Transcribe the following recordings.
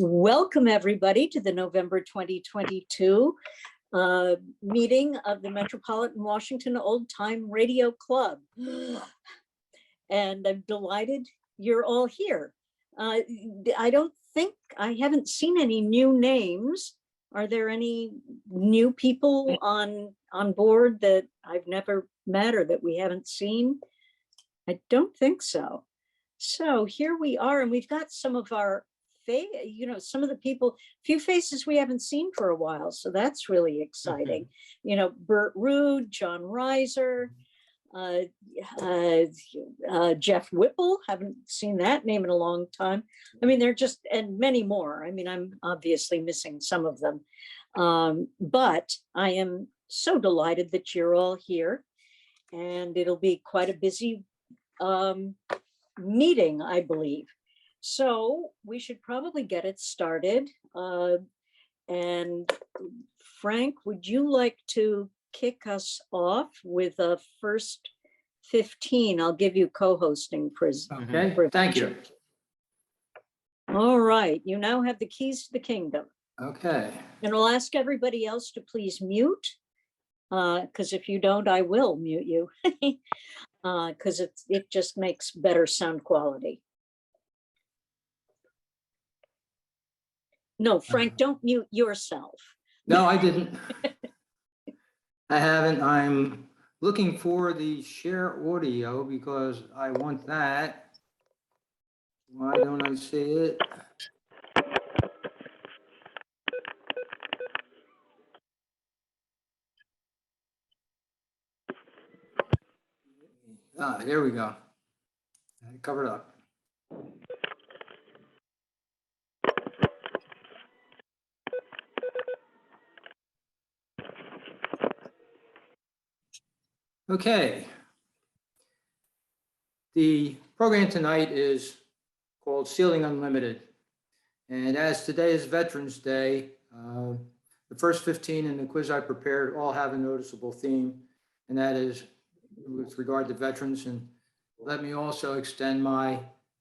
Welcome, everybody, to the November 2022 meeting of the Metropolitan Washington Old Time Radio Club. And I'm delighted you're all here. I haven't seen any new names. Are there any new people on board that I've never met or that we haven't seen? I don't think so. So here we are, and we've got some of our some of the people, few faces we haven't seen for a while. So that's really exciting. Bert Rude, John Reiser, Jeff Whipple, haven't seen that name in a long time. I mean, they're just, and many more. I mean, I'm obviously missing some of them. But I am so delighted that you're all here, and it'll be quite a busy meeting, I believe. So we should probably get it started. And Frank, would you like to kick us off with the first 15? I'll give you co-hosting privilege. Okay, thank you. All right, you now have the keys to the kingdom. Okay. And I'll ask everybody else to please mute, because if you don't, I will mute you, because it just makes better sound quality. No, Frank, don't mute yourself. No, I didn't. I haven't. I'm looking for the share audio because I want that. Why don't I see it? There we go. Covered up. Okay. The program tonight is called Sealing Unlimited. And as today is Veterans Day, the first 15 in the quiz I prepared all have a noticeable theme, and that is with regard to veterans. And let me also extend my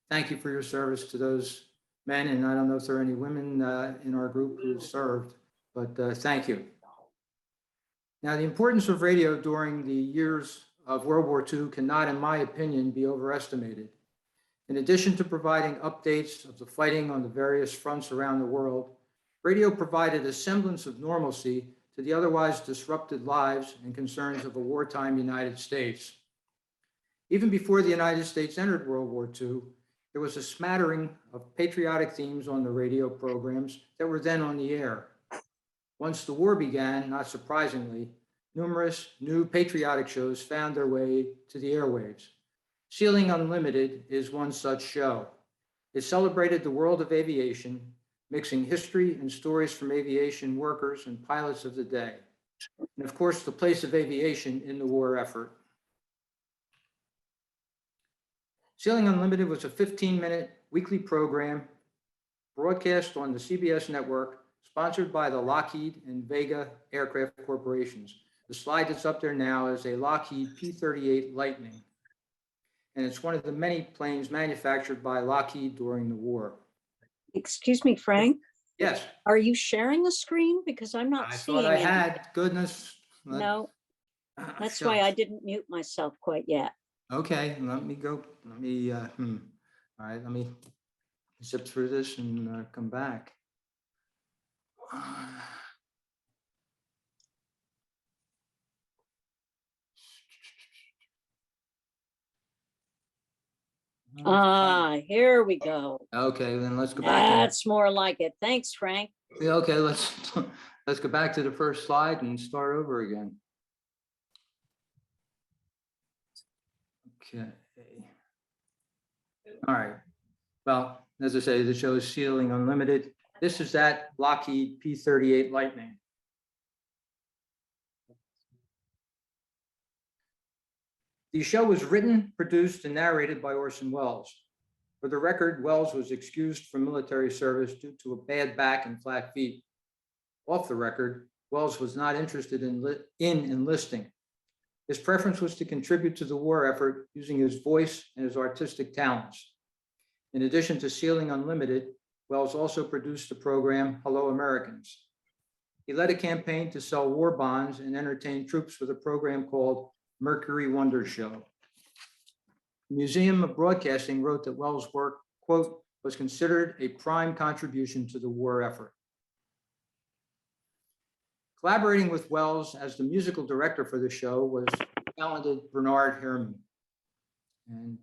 thank you for your service to those men, and I don't know if there are any women in our group who served, but thank you. Now, the importance of radio during the years of World War II cannot, in my opinion, be overestimated. In addition to providing updates of the fighting on the various fronts around the world, radio provided a semblance of normalcy to the otherwise disrupted lives and concerns of a wartime United States. Even before the United States entered World War II, there was a smattering of patriotic themes on the radio programs that were then on the air. Once the war began, not surprisingly, numerous new patriotic shows found their way to the airwaves. Sealing Unlimited is one such show. It celebrated the world of aviation, mixing history and stories from aviation workers and pilots of the day, and of course, the place of aviation in the war effort. Sealing Unlimited was a 15-minute weekly program broadcast on the CBS network, sponsored by the Lockheed and Vega Aircraft Corporations. The slide that's up there now is a Lockheed P-38 Lightning, and it's one of the many planes manufactured by Lockheed during the war. Excuse me, Frank? Yes. Are you sharing the screen? Because I'm not seeing it. I thought I had, goodness. No, that's why I didn't mute myself quite yet. Okay, let me go, all right, let me zip through this and come back. Here we go. Okay, then let's go back. That's more like it. Thanks, Frank. Yeah, okay, let's go back to the first slide and start over again. Okay. All right. Well, as I say, the show is Sealing Unlimited. This is that Lockheed P-38 Lightning. The show was written, produced, and narrated by Orson Welles. For the record, Welles was excused from military service due to a bad back and flat feet. Off the record, Welles was not interested in enlisting. His preference was to contribute to the war effort using his voice and his artistic talents. In addition to Sealing Unlimited, Wells also produced the program Hello Americans. He led a campaign to sell war bonds and entertain troops with a program called Mercury Wonder Show. The Museum of Broadcasting wrote that Wells' work, quote, was considered a prime contribution to the war effort. Collaborating with Wells as the musical director for the show was talented Bernard Herrmann. And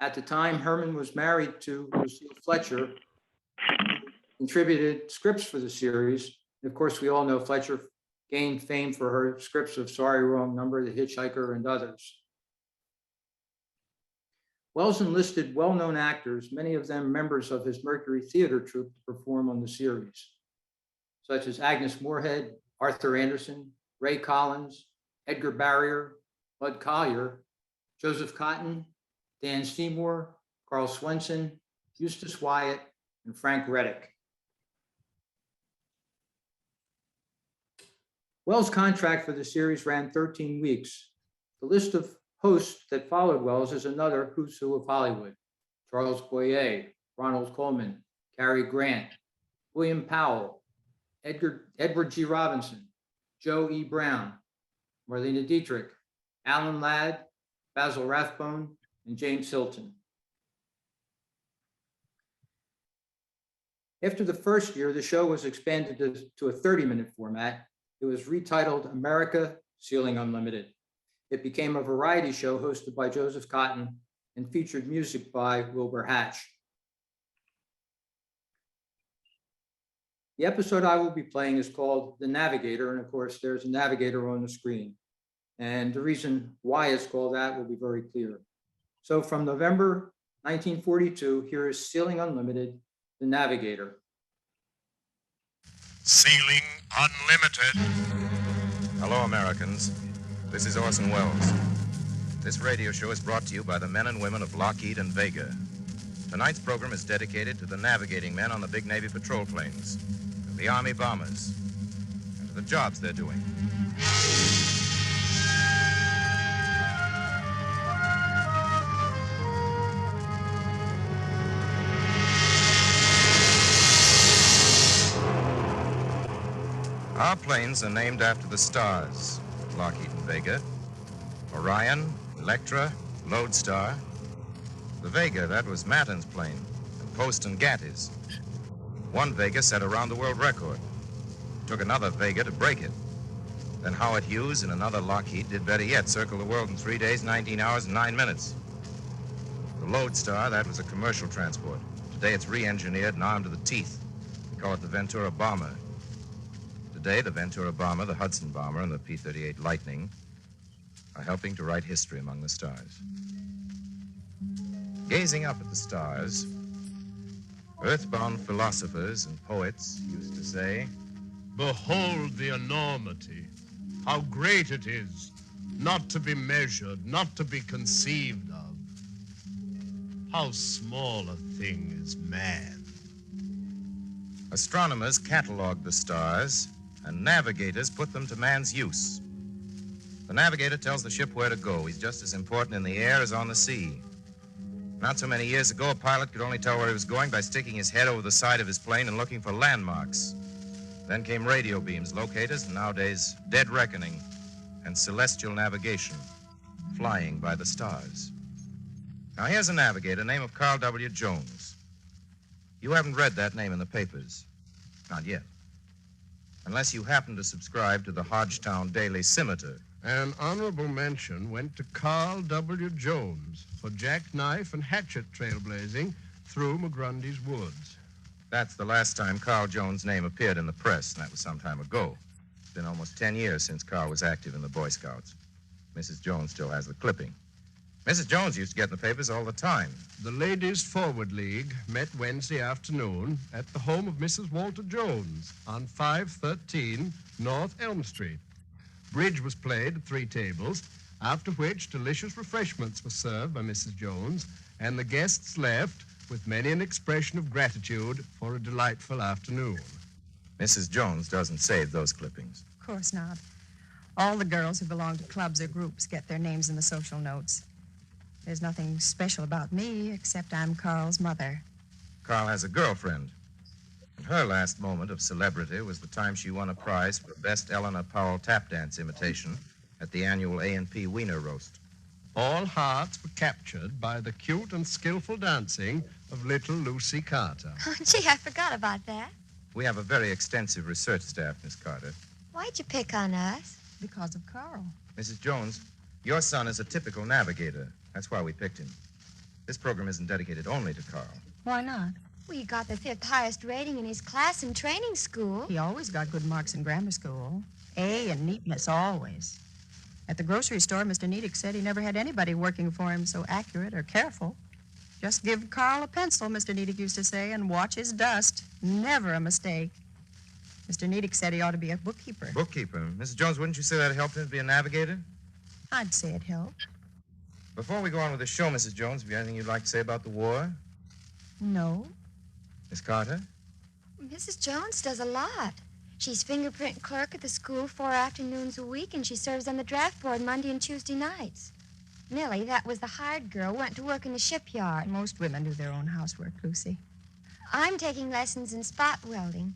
at the time, Herrmann was married to Lucille Fletcher, who contributed scripts for the series. And of course, we all know Fletcher gained fame for her scripts of Sorry, Wrong Number, The Hitchhiker, and others. Wells enlisted well-known actors, many of them members of his Mercury Theater troupe, to perform on the series, such as Agnes Moorehead, Arthur Anderson, Ray Collins, Edgar Barrier, Bud Collyer, Joseph Cotton, Dan Seymour, Carl Swenson, Eustace Wyatt, and Frank Reddick. Wells' contract for the series ran 13 weeks. The list of hosts that followed Wells is another who's who of Hollywood: Charles Boyer, Ronald Colman, Cary Grant, William Powell, Edward G. Robinson, Joe E. Brown, Marlene Dietrich, Alan Ladd, Basil Rathbone, and James Hilton. After the first year, the show was expanded to a 30-minute format. It was retitled America Ceiling Unlimited. It became a variety show hosted by Joseph Cotton and featured music by Wilbur Hatch. The episode I will be playing is called The Navigator, and of course, there's a navigator on the screen. And the reason why it's called that will be very clear. So from November 1942, here is Ceiling Unlimited, The Navigator. Ceiling Unlimited. Hello, Americans. This is Orson Welles. This radio show is brought to you by the men and women of Lockheed and Vega. Tonight's program is dedicated to the navigating men on the big Navy patrol planes, to the Army bombers, and to the jobs they're doing. Our planes are named after the stars, Lockheed and Vega. Orion, Electra, Lodestar. The Vega, that was Matten's plane, and Post and Gatti's. One Vega set a round-the-world record. Took another Vega to break it. Then Howard Hughes and another Lockheed did better yet, circle the world in 3 days, 19 hours, and 9 minutes. The Lodestar, that was a commercial transport. Today it's re-engineered and armed to the teeth. We call it the Ventura Bomber. Today, the Ventura Bomber, the Hudson Bomber, and the P-38 Lightning are helping to write history among the stars. Gazing up at the stars, earthbound philosophers and poets used to say, Behold the enormity, how great it is, not to be measured, not to be conceived of. How small a thing is man. astronomers catalog the stars, and navigators put them to man's use. The navigator tells the ship where to go. He's just as important in the air as on the sea. Not so many years ago, a pilot could only tell where he was going by sticking his head over the side of his plane and looking for landmarks. Then came radio beams, locators, and nowadays dead reckoning and celestial navigation, flying by the stars. Now here's a navigator, name of Carl W. Jones. You haven't read that name in the papers. Not yet. Unless you happen to subscribe to the Hodgetown Daily Scimitar. An honorable mention went to Carl W. Jones for jackknife and hatchet trailblazing through McGrundy's woods. That's the last time Carl Jones' name appeared in the press, and that was some time ago. It's been almost 10 years since Carl was active in the Boy Scouts. Mrs. Jones still has the clipping. Mrs. Jones used to get in the papers all the time. The Ladies Forward League met Wednesday afternoon at the home of Mrs. Walter Jones on 513 North Elm Street. Bridge was played at 3 tables, after which delicious refreshments were served by Mrs. Jones, and the guests left with many an expression of gratitude for a delightful afternoon. Mrs. Jones doesn't save those clippings. Of course not. All the girls who belong to clubs or groups get their names in the social notes. There's nothing special about me, except I'm Carl's mother. Carl has a girlfriend. And her last moment of celebrity was the time she won a prize for Best Eleanor Powell tap dance imitation at the annual A&P Wiener Roast. All hearts were captured by the cute and skillful dancing of little Lucy Carter. Oh, gee, I forgot about that. We have a very extensive research staff, Miss Carter. Why'd you pick on us? Because of Carl. Mrs. Jones, your son is a typical navigator. That's why we picked him. This program isn't dedicated only to Carl. Why not? Well, he got the 5th highest rating in his class in training school. He always got good marks in grammar school. A and neatness, always. At the grocery store, Mr. Nedick said he never had anybody working for him so accurate or careful. Just give Carl a pencil, Mr. Nedick used to say, and watch his dust. Never a mistake. Mr. Nedick said he ought to be a bookkeeper. Bookkeeper? Mrs. Jones, wouldn't you say that helped him to be a navigator? I'd say it helped. Before we go on with the show, Mrs. Jones, have you anything you'd like to say about the war? No. Miss Carter? Mrs. Jones does a lot. She's fingerprint clerk at the school 4 afternoons a week, and she serves on the draft board Monday and Tuesday nights. Millie, that was the hired girl, went to work in the shipyard. Most women do their own housework, Lucy. I'm taking lessons in spot welding.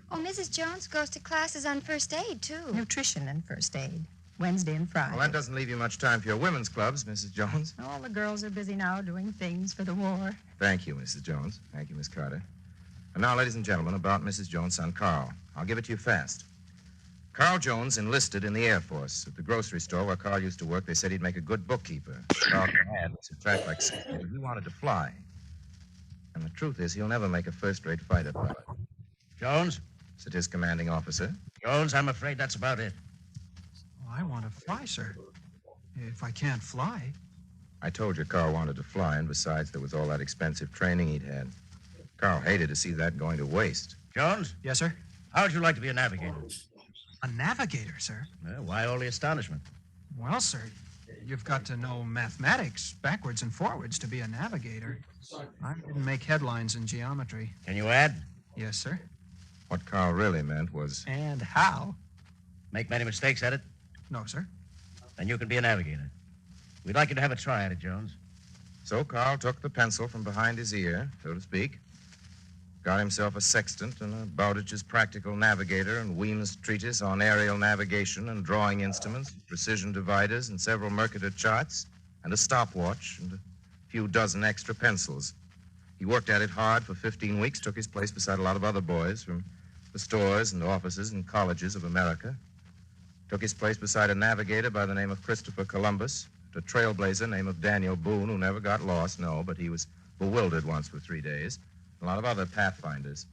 Oh, Mrs. Jones goes to classes on first aid, too. Nutrition and first aid. Wednesday and Friday. Well, that doesn't leave you much time for your women's clubs, Mrs. Jones. All the girls are busy now doing things for the war. Thank you, Mrs. Jones. Thank you, Miss Carter. And now, ladies and gentlemen, about Mrs. Jones' son, Carl. I'll give it to you fast. Carl Jones enlisted in the Air Force. At the grocery store where Carl used to work, they said he'd make a good bookkeeper. Carl had to track like something. He wanted to fly. And the truth is, he'll never make a first-rate fighter pilot, Jones? said his commanding officer. Jones, I'm afraid that's about it. Well, I want to fly, sir. If I can't fly. I told you Carl wanted to fly, and besides, there was all that expensive training he'd had. Carl hated to see that going to waste. Jones, Yes, sir? how would you like to be a navigator? A navigator, sir. Well, why all the astonishment? Well, sir, you've got to know mathematics backwards and forwards to be a navigator. I didn't make headlines in geometry. Can you add? Yes, sir. What Carl really meant was, And how? Make many mistakes at it? No, sir. Then you can be a navigator. We'd like you to have a try at it, Jones. so Carl took the pencil from behind his ear, so to speak, got himself a sextant and a Bowditch's Practical Navigator and Weems' treatise on aerial navigation and drawing instruments, precision dividers and several Mercator charts, and a stopwatch and a few dozen extra pencils. He worked at it hard for 15 weeks, took his place beside a lot of other boys from the stores and offices and colleges of America, took his place beside a navigator by the name of Christopher Columbus, a trailblazer named of Daniel Boone, who never got lost, no, but he was bewildered once for 3 days, a lot of other pathfinders.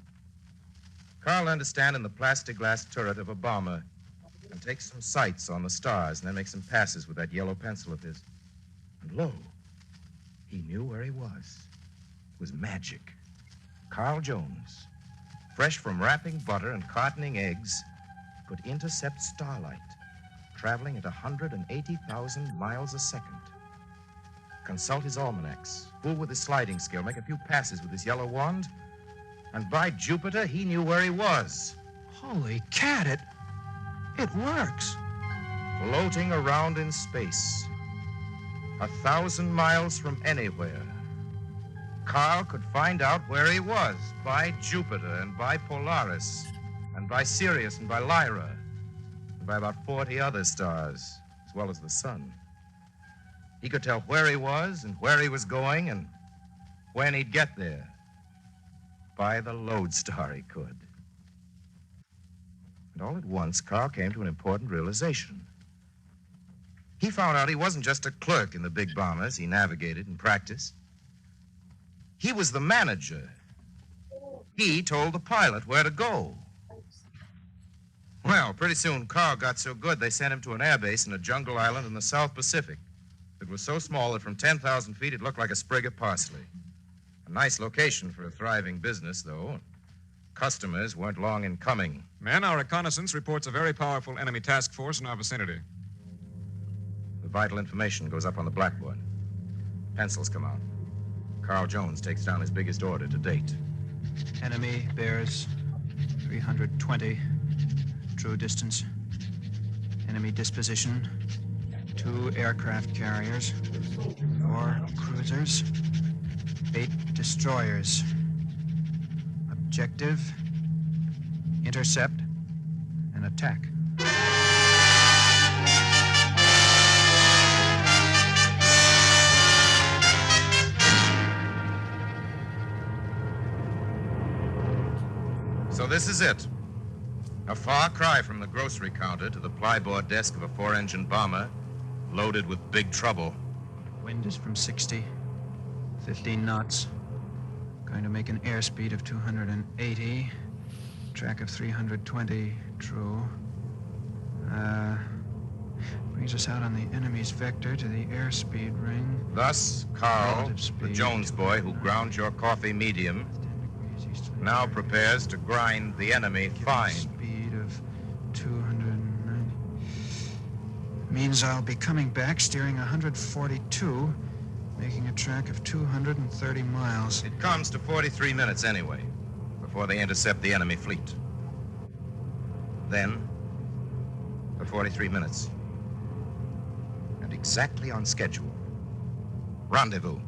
Carl learned to stand in the plastic glass turret of a bomber and take some sights on the stars and then make some passes with that yellow pencil of his. And lo, he knew where he was. It was magic. Carl Jones, fresh from wrapping butter and cartoning eggs, could intercept starlight, traveling at 180,000 miles a second. Consult his almanacs, fool with his sliding scale, make a few passes with his yellow wand, and by Jupiter, he knew where he was. Holy cat, it works. Floating around in space, 1,000 miles from anywhere. Carl could find out where he was by Jupiter and by Polaris and by Sirius and by Lyra and by about 40 other stars, as well as the sun. He could tell where he was and where he was going and when he'd get there. By the lodestar he could. And all at once, Carl came to an important realization. He found out he wasn't just a clerk in the big bombers he navigated and practiced. He was the manager. He told the pilot where to go. Well, pretty soon, Carl got so good they sent him to an airbase in a jungle island in the South Pacific. It was so small that from 10,000 feet it looked like a sprig of parsley. A nice location for a thriving business, though. Customers weren't long in coming. Men, our reconnaissance reports a very powerful enemy task force in our vicinity. The vital information goes up on the blackboard. Pencils come out. Carl Jones takes down his biggest order to date. Enemy bears 320. True distance. Enemy disposition 2 aircraft carriers, 4 cruisers, 8 destroyers. Objective, intercept, and attack. So this is it. A far cry from the grocery counter to the plyboard desk of a 4-engine bomber loaded with big trouble. Wind is from 60, 15 knots. Going to make an airspeed of 280. Track of 320, true. Brings us out on the enemy's vector to the airspeed ring. Thus, Carl, Relative the speed. Jones boy who ground your coffee medium, 10 degrees east of the now equator. prepares to grind the enemy Given fine. Speed of 290. Means I'll be coming back steering 142, making a track of 230 miles. It comes to 43 minutes anyway, before they intercept the enemy fleet. Then, for 43 minutes. And exactly on schedule. Rendezvous.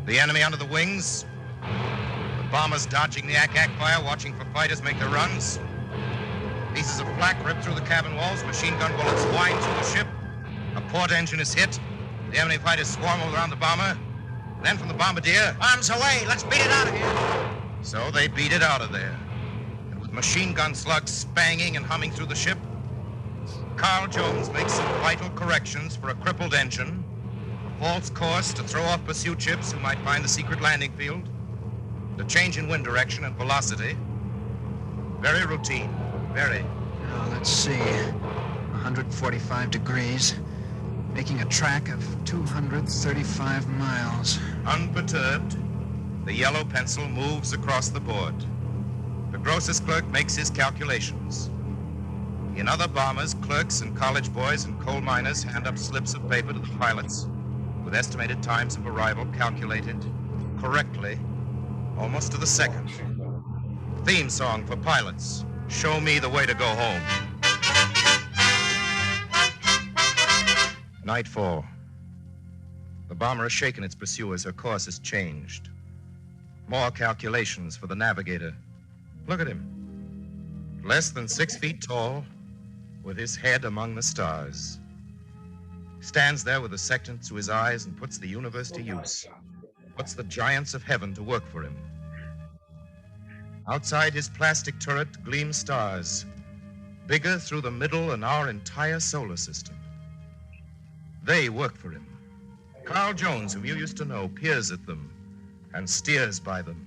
The enemy under the wings. The bombers dodging the ack-ack fire, watching for fighters make their runs. Pieces of flak rip through the cabin walls, machine gun bullets whine through the ship. A port engine is hit. The enemy fighters swarm around the bomber. Then from the bombardier, Bombs away! Let's beat it out of here! so they beat it out of there. And with machine gun slugs spanging and humming through the ship, Carl Jones makes some vital corrections for a crippled engine, a false course to throw off pursuit ships who might find the secret landing field, the change in wind direction and velocity. Very routine, very. Now, let's see. 145 degrees, making a track of 235 miles. Unperturbed, the yellow pencil moves across the board. The grocer's clerk makes his calculations. In other bombers, clerks and college boys and coal miners hand up slips of paper to the pilots with estimated times of arrival calculated correctly, almost to the second. Theme song for pilots, Show Me the Way to Go Home. Nightfall. The bomber has shaken its pursuers. Her course has changed. More calculations for the Navigator. Look at him. Less than 6 feet tall, with his head among the stars. Stands there with a sextant to his eyes and puts the universe to use. Puts the giants of heaven to work for him. Outside his plastic turret gleam stars, bigger through the middle than our entire solar system. They work for him. Carl Jones, whom you used to know, peers at them and steers by them,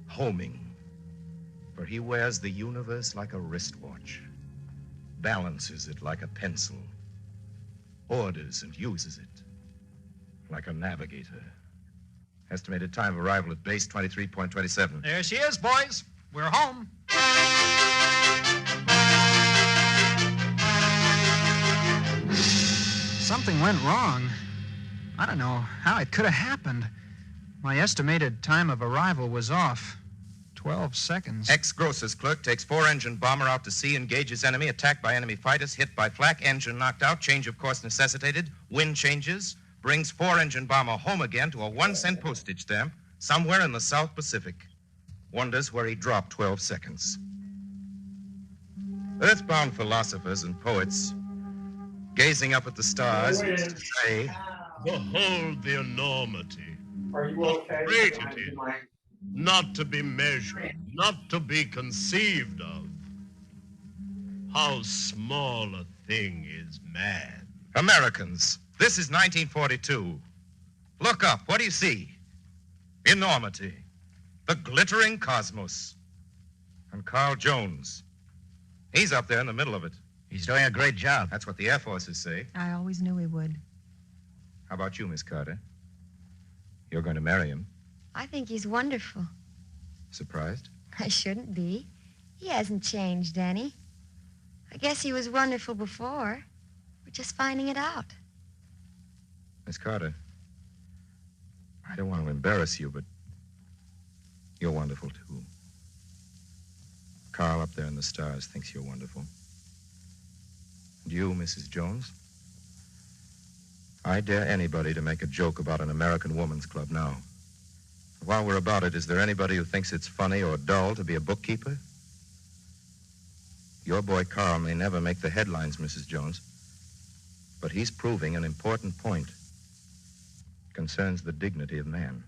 homing. For he wears the universe like a wristwatch, balances it like a pencil, orders and uses it like a navigator. Estimated time of arrival at base 23.27. There she is, boys. We're home. Something went wrong. I don't know how it could have happened. My estimated time of arrival was off. 12 seconds. Ex-grocer's clerk takes 4-engine bomber out to sea, engages enemy, attacked by enemy fighters, hit by flak, engine knocked out, change of course necessitated, wind changes, brings 4-engine bomber home again to a 1-cent postage stamp somewhere in the South Pacific. Wonders where he dropped 12 seconds. Earthbound philosophers and poets, gazing up at the stars, used to say, Behold the enormity, Are you okay? greatity, not to be measured, not to be conceived of. How small a thing is man. Americans, this is 1942. Look up. What do you see? Enormity. The glittering cosmos. And Carl Jones. He's up there in the middle of it. He's doing a great job. That's what the Air Forces say. I always knew he would. How about you, Miss Carter? You're going to marry him. I think he's wonderful. Surprised? I shouldn't be. He hasn't changed any. I guess he was wonderful before. We're just finding it out. Miss Carter, I don't want to embarrass you, but you're wonderful, too. Carl up there in the stars thinks you're wonderful. And you, Mrs. Jones? I dare anybody to make a joke about an American Woman's Club now. While we're about it, is there anybody who thinks it's funny or dull to be a bookkeeper? Your boy Carl may never make the headlines, Mrs. Jones, but he's proving an important point. It concerns the dignity of man.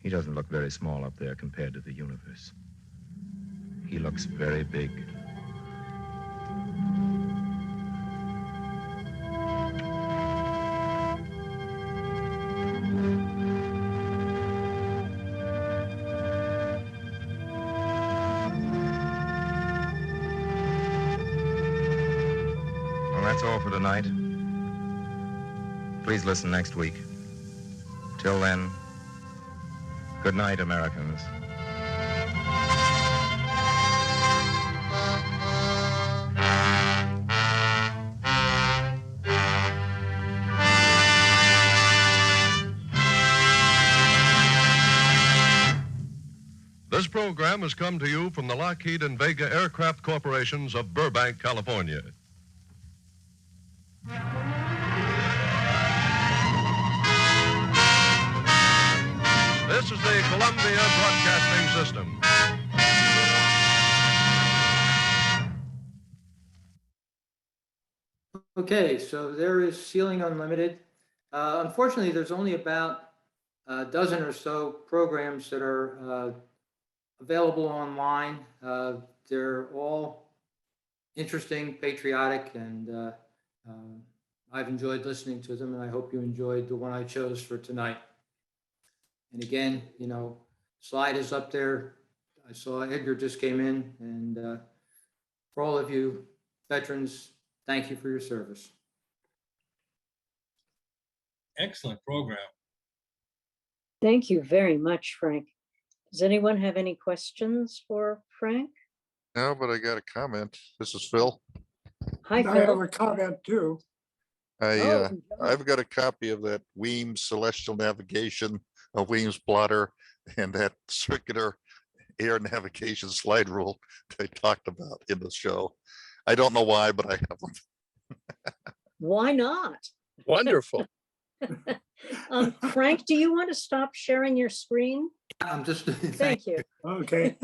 He doesn't look very small up there compared to the universe. He looks very big. Well, that's all for tonight. Please listen next week. Till then, good night, Americans. This program has come to you from the Lockheed and Vega Aircraft Corporations of Burbank, California. This is the Columbia Broadcasting System. Okay, so there is Ceiling Unlimited. Unfortunately, there's only about a dozen or so programs that are available online. They're all interesting, patriotic, and I've enjoyed listening to them, and I hope you enjoyed the one I chose for tonight. And again, you know, slide is up there. I saw Edgar just came in, and for all of you veterans, thank you for your service. Excellent program. Thank you very much, Frank. Does anyone have any questions for Frank? No, but I got a comment. This is Phil. Hi, I have Phil. a comment too. I've got a copy of that Weems Celestial Navigation, a Weems plotter, and that circular air navigation slide rule that I talked about in the show. I don't know why, but I have them. Why not? Wonderful. Frank, do you want to stop sharing your screen? I'm just, Thank you. Okay.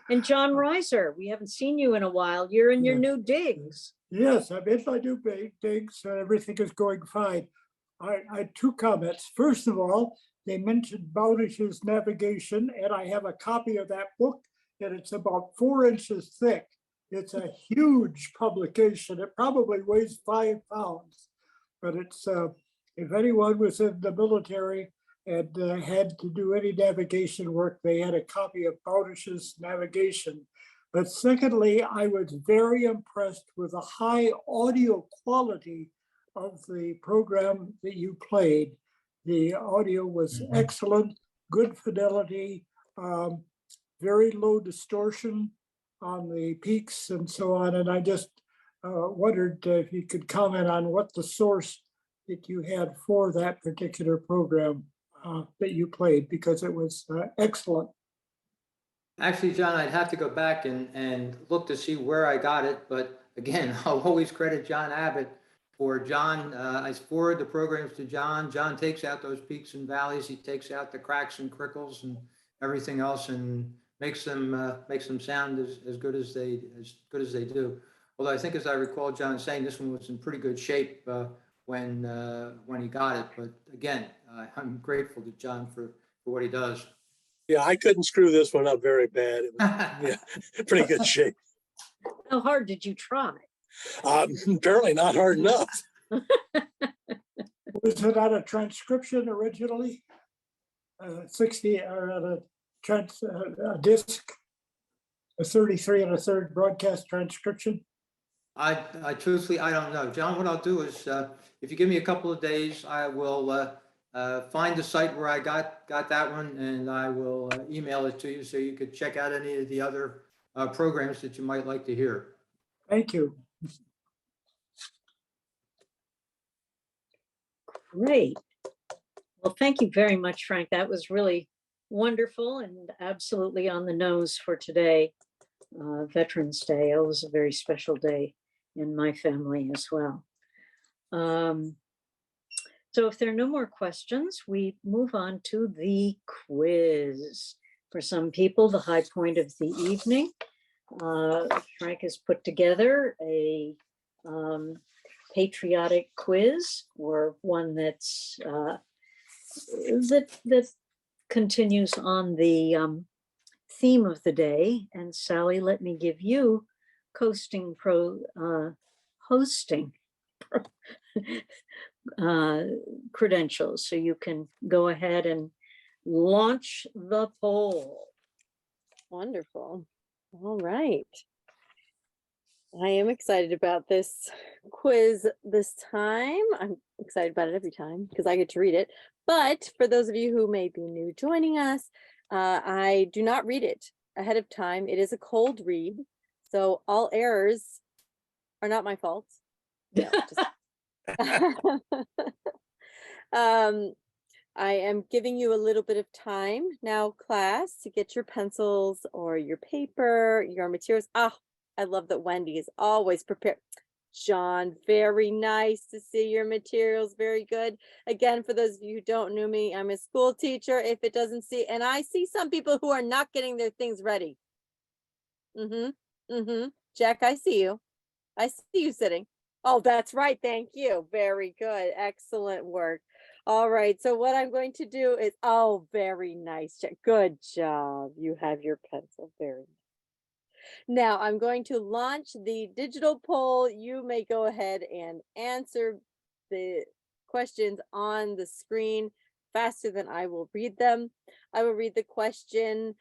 And John Reiser, we haven't seen you in a while. You're in your new digs. Yes, I'm in my new digs. Everything is going fine. I had two comments. First of all, they mentioned Bowdish's navigation, and I have a copy of that book, and it's about 4 inches thick. It's a huge publication. It probably weighs 5 pounds, but it's if anyone was in the military and had to do any navigation work, they had a copy of Bowdish's navigation. But secondly, I was very impressed with the high audio quality of the program that you played. The audio was excellent, good fidelity, very low distortion on the peaks and so on. And I just wondered if you could comment on what the source that you had for that particular program that you played, because it was excellent. actually, John, I'd have to go back and look to see where I got it. But again, I'll always credit John Abbott for I forward the programs to John. John takes out those peaks and valleys. He takes out the cracks and crickles and everything else and makes them sound as good as they do. Although I think, as I recall, John saying this one was in pretty good shape when he got it. But again, I'm grateful to John for what he does. Yeah, I couldn't screw this one up very bad. It was pretty good shape. How hard did you try? Apparently not hard enough. Was it on a transcription originally? 60 or on a disc, a 33 1/3 broadcast transcription? I truthfully, I don't know. John, what I'll do is, if you give me a couple of days, I will find the site where I got that one, and I will email it to you so you could check out any of the other programs that you might like to hear. Thank you. Great. Well, thank you very much, Frank. That was really wonderful and absolutely on the nose for today, Veterans Day. It was a very special day in my family as well. So if there are no more questions, we move on to the quiz. For some people, the high point of the evening. Frank has put together a patriotic quiz, or one that's that continues on the theme of the day. And Sally, let me give you hosting credentials, so you can go ahead and launch the poll. Wonderful. All right. I am excited about this quiz this time. I'm excited about it every time because I get to read it. But for those of you who may be new joining us, I do not read it ahead of time. It is a cold read. So all errors are not my fault. No, I am giving you a little bit of time now, class, to get your pencils or your paper, your materials. Oh, I love that Wendy is always prepared. John, very nice to see your materials. Very good. Again, for those of you who don't know me, I'm a school teacher. If it doesn't see, and I see some people who are not getting their things ready. Jack, I see you. I see you sitting. Oh, that's right. Thank you. Very good. Excellent work. All right. So what I'm going to do is, oh, very nice, Jack. Good job. You have your pencil. Very nice. Now I'm going to launch the digital poll. You may go ahead and answer the questions on the screen faster than I will read them. I will read the question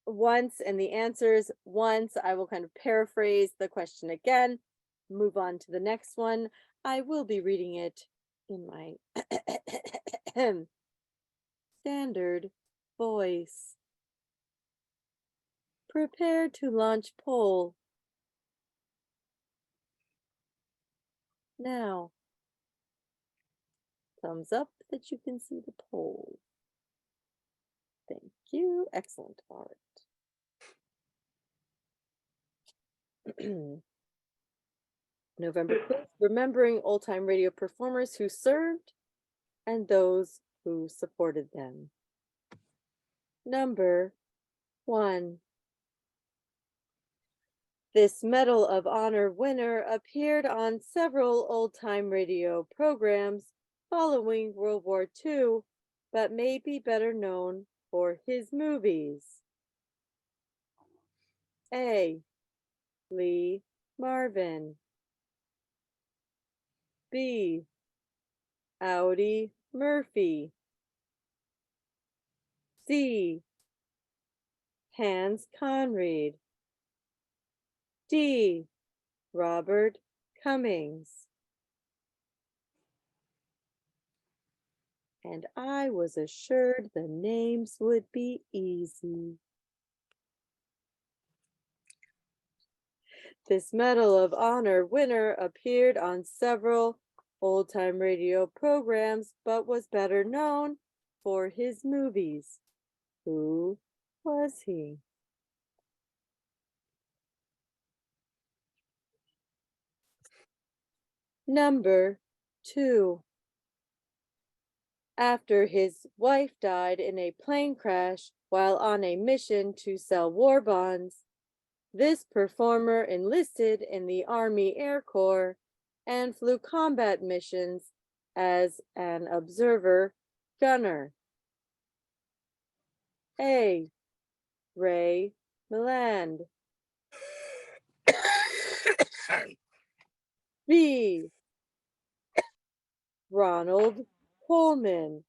once and the answers once. I will kind of paraphrase the question again, move on to the next one. I will be reading it in my standard voice. Prepare to launch poll. Now, thumbs up that you can see the poll. Thank you. Excellent. All right. November 5th, remembering old-time radio performers who served and those who supported them. Number 1. This Medal of Honor winner appeared on several old-time radio programs following World War II, but may be better known for his movies. A. Lee Marvin. B. Audie Murphy. C. Hans Conried. D. Robert Cummings. And I was assured the names would be easy. This Medal of Honor winner appeared on several old-time radio programs, but was better known for his movies. Who was he? Number 2. After his wife died in a plane crash while on a mission to sell war bonds, this performer enlisted in the Army Air Corps and flew combat missions as an observer gunner. A. Ray Milland. B. Ronald Coleman.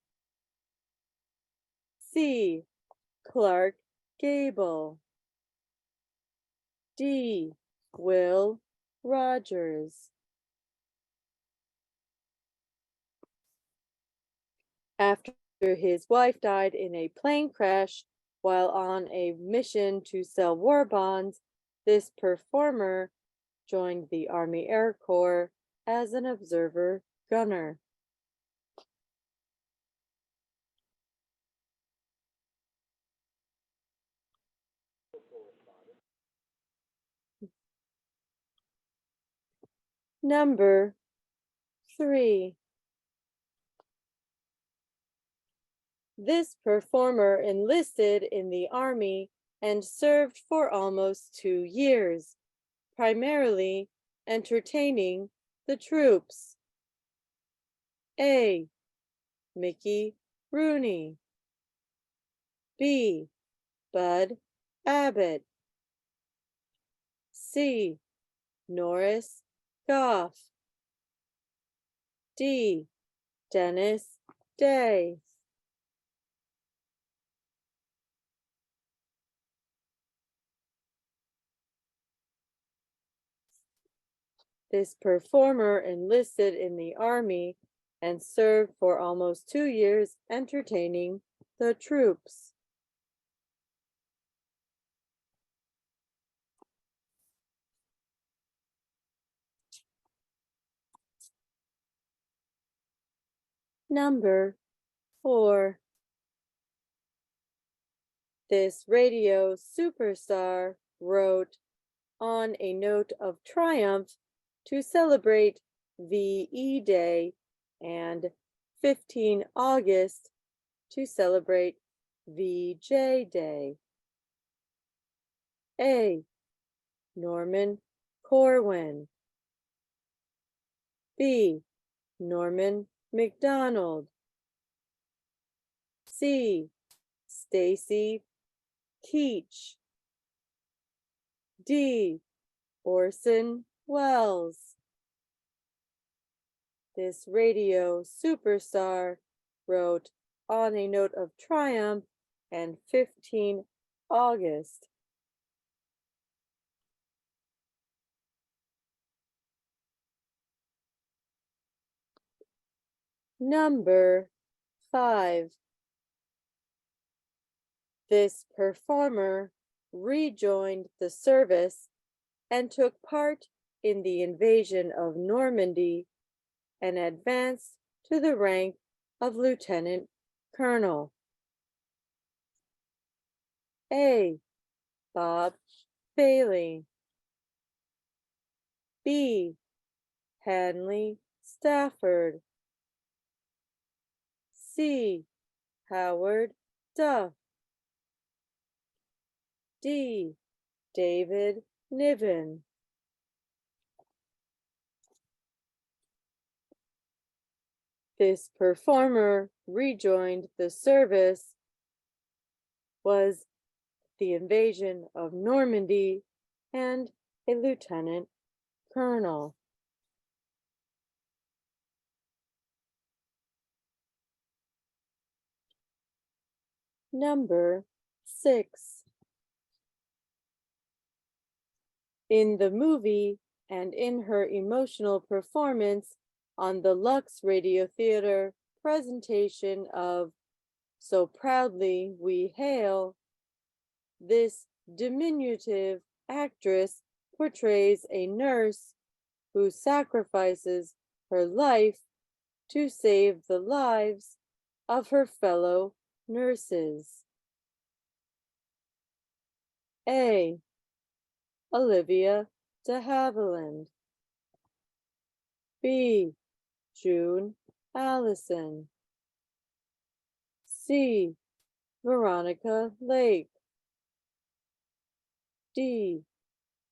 C. Clark Gable. D. Will Rogers. After his wife died in a plane crash while on a mission to sell war bonds, this performer joined the Army Air Corps as an observer gunner. Number 3. This performer enlisted in the Army and served for almost 2 years, primarily entertaining the troops. A. Mickey Rooney. B. Bud Abbott. C. Norris Goff. D. Dennis Day. This performer enlisted in the Army and served for almost 2 years entertaining the troops. Number 4. This radio superstar wrote on a note of triumph to celebrate VE Day and 15 August to celebrate VJ Day. A. Norman Corwin. B. Norman McDonald. C. Stacy Keach. D. Orson Welles. This radio superstar wrote on a note of triumph and 15 August. Number 5. This performer rejoined the service and took part in the invasion of Normandy and advanced to the rank of lieutenant colonel. A. Bob Bailey. B. Hanley Stafford. C. Howard Duff. D. David Niven. This performer rejoined the service was the invasion of Normandy and a lieutenant colonel. Number 6. In the movie and in her emotional performance on the Lux Radio Theater presentation of So Proudly We Hail, this diminutive actress portrays a nurse who sacrifices her life to save the lives of her fellow nurses. A. Olivia de Havilland. B. June Allison. C. Veronica Lake. D.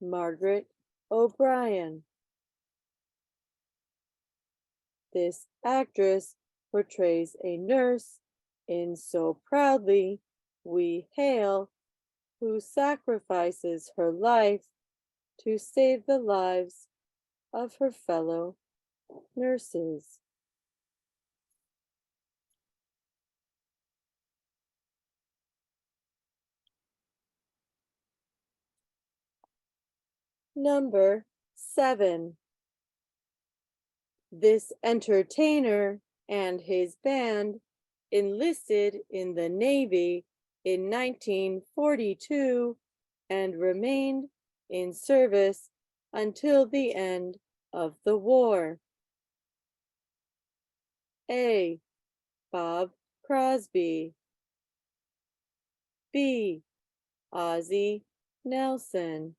Margaret O'Brien. This actress portrays a nurse in So Proudly We Hail, who sacrifices her life to save the lives of her fellow nurses. Number 7. This entertainer and his band enlisted in the Navy in 1942 and remained in service until the end of the war. A. Bob Crosby. B. Ozzie Nelson.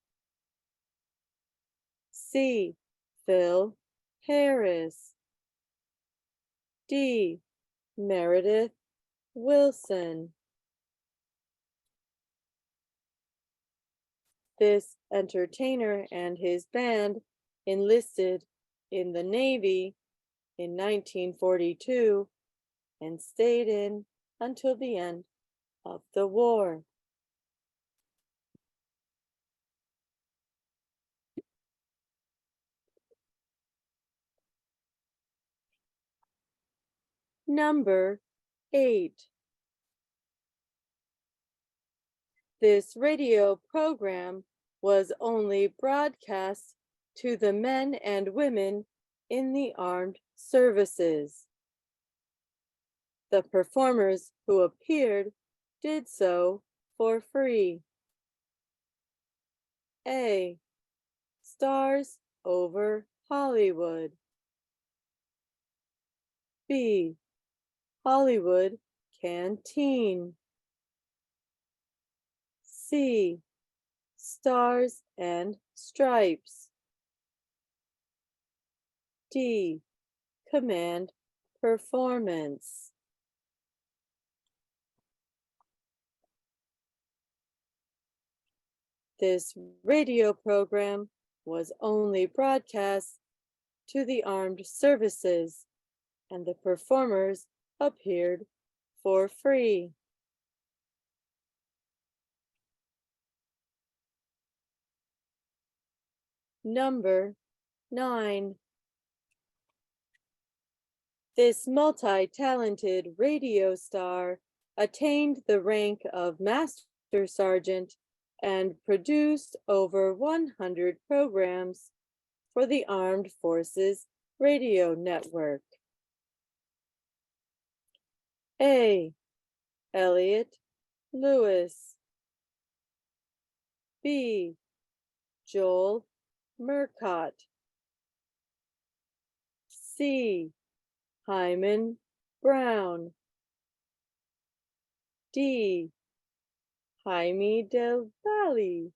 C. Phil Harris. D. Meredith Wilson. This entertainer and his band enlisted in the Navy in 1942 and stayed in until the end of the war. Number 8. This radio program was only broadcast to the men and women in the armed services. The performers who appeared did so for free. A. Stars over Hollywood. B. Hollywood Canteen. C. Stars and Stripes. D. Command Performance. This radio program was only broadcast to the armed services, and the performers appeared for free. Number 9. This multi-talented radio star attained the rank of Master Sergeant and produced over 100 programs for the Armed Forces Radio Network. A. Elliot Lewis. B. Joel Murcott. C. Hyman Brown. D. Jaime Del Valle.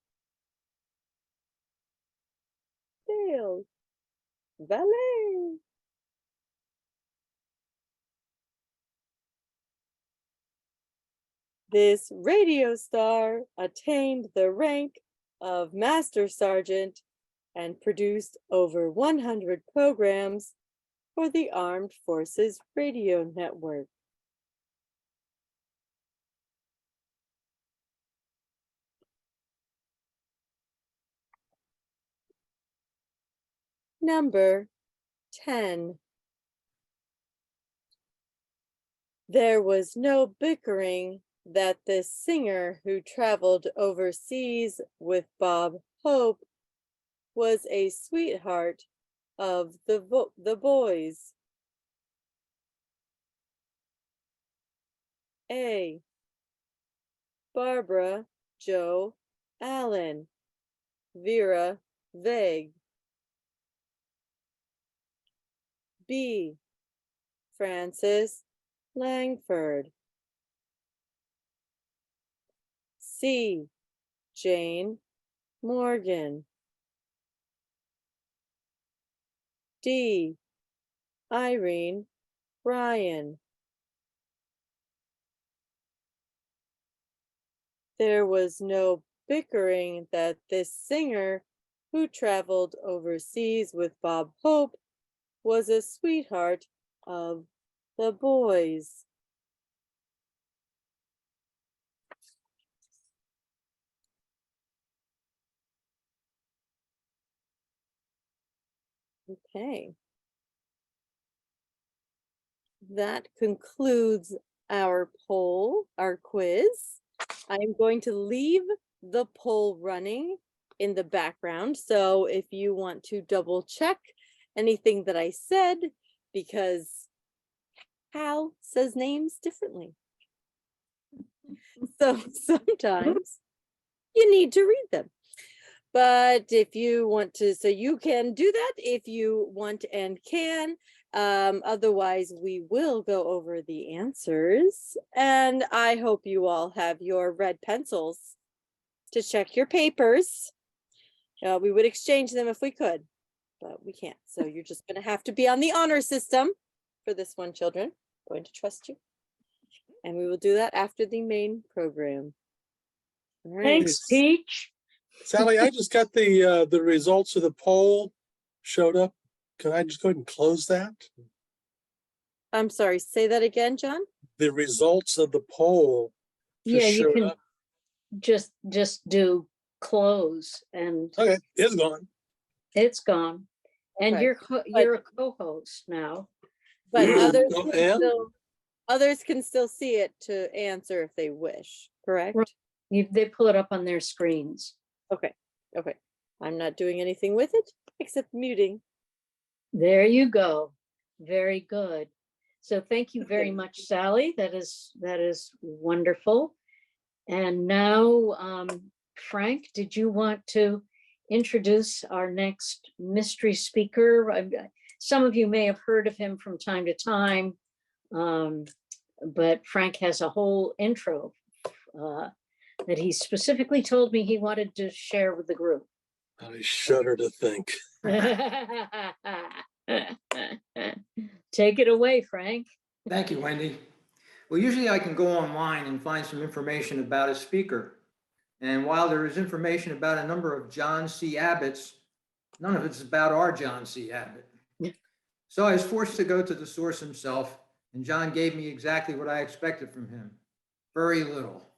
Del Valle. This radio star attained the rank of Master Sergeant and produced over 100 programs for the Armed Forces Radio Network. Number 10. There was no bickering that the singer who traveled overseas with Bob Hope was a sweetheart of the boys. A. Barbara Jo Allen, Vera Vague. B. Frances Langford. C. Jane Morgan. D. Irene Bryan. There was no bickering that this singer who traveled overseas with Bob Hope was a sweetheart of the boys. Okay. That concludes our poll, our quiz. I'm going to leave the poll running in the background. So if you want to double check anything that I said, because Hal says names differently. So sometimes you need to read them. But if you want to, so you can do that if you want and can. Otherwise, we will go over the answers. And I hope you all have your red pencils to check your papers. We would exchange them if we could, but we can't. So you're just going to have to be on the honor system for this one, children. I'm going to trust you. And we will do that after the main program. All right. Thanks, Peach. Sally, I just got the results of the poll showed up. Can I just go ahead and close that? I'm sorry, say that again, John? The results of the poll just Yeah, you showed can up. just do close and Okay, it's gone. it's gone. And Okay. you're a co-host now. But others Oh, can yeah? others can still see it to answer if they wish, correct? Right. They pull it up on their screens. Okay, okay. I'm not doing anything with it except muting. There you go. Very good. So thank you very Okay. much, Sally. That is wonderful. And now, Frank, did you want to introduce our next mystery speaker? Some of you may have heard of him from time to time, but Frank has a whole intro that he specifically told me he wanted to share with the group. I shudder to think. Take it away, Frank. Thank you, Wendy. Well, usually I can go online and find some information about a speaker. And while there is information about a number of John C. Abbotts, none of it's about our John C. Abbott. So I was forced to go to the source himself, and John gave me exactly what I expected from him. Very little.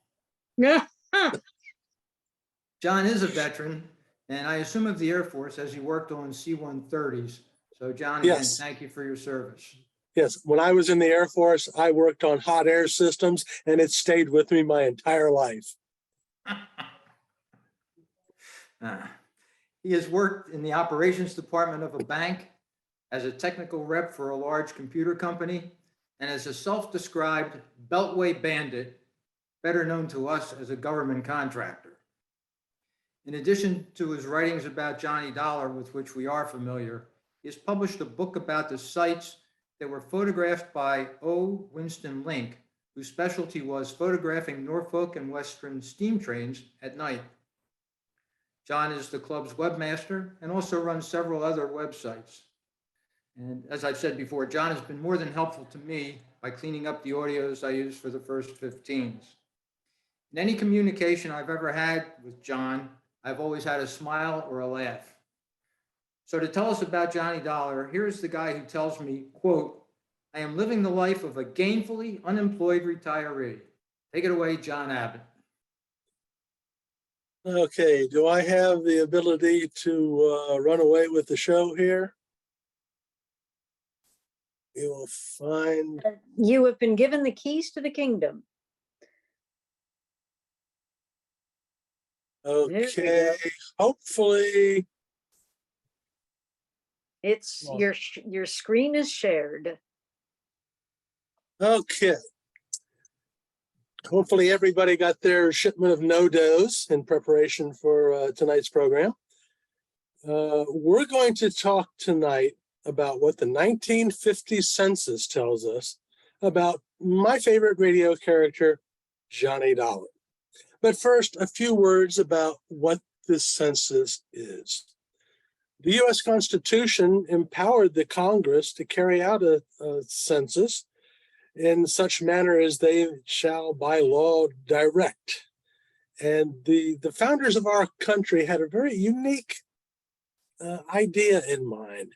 John is a veteran, and I assume of the Air Force, as he worked on C-130s. So John, again, Yes. thank you for your service. Yes, when I was in the Air Force, I worked on hot air systems, and it stayed with me my entire life. He has worked in the operations department of a bank, as a technical rep for a large computer company, and as a self-described Beltway bandit, better known to us as a government contractor. In addition to his writings about Johnny Dollar, with which we are familiar, he has published a book about the sites that were photographed by O. Winston Link, whose specialty was photographing Norfolk and Western steam trains at night. John is the club's webmaster and also runs several other websites. And as I've said before, John has been more than helpful to me by cleaning up the audios I used for the first 15s. In any communication I've ever had with John, I've always had a smile or a laugh. So to tell us about Johnny Dollar, here's the guy who tells me, quote, "I am living the life of a gainfully unemployed retiree." Take it away, John Abbott. Okay, do I have the ability to run away with the show here? You will find. You have been given the keys to the kingdom. Okay, hopefully. It's your screen is shared. Okay. Hopefully everybody got their shipment of no-dos in preparation for tonight's program. We're going to talk tonight about what the 1950 census tells us about my favorite radio character, Johnny Dollar. But first, a few words about what this census is. The U.S. Constitution empowered the Congress to carry out a census in such manner as they shall by law direct. And the founders of our country had a very unique idea in mind.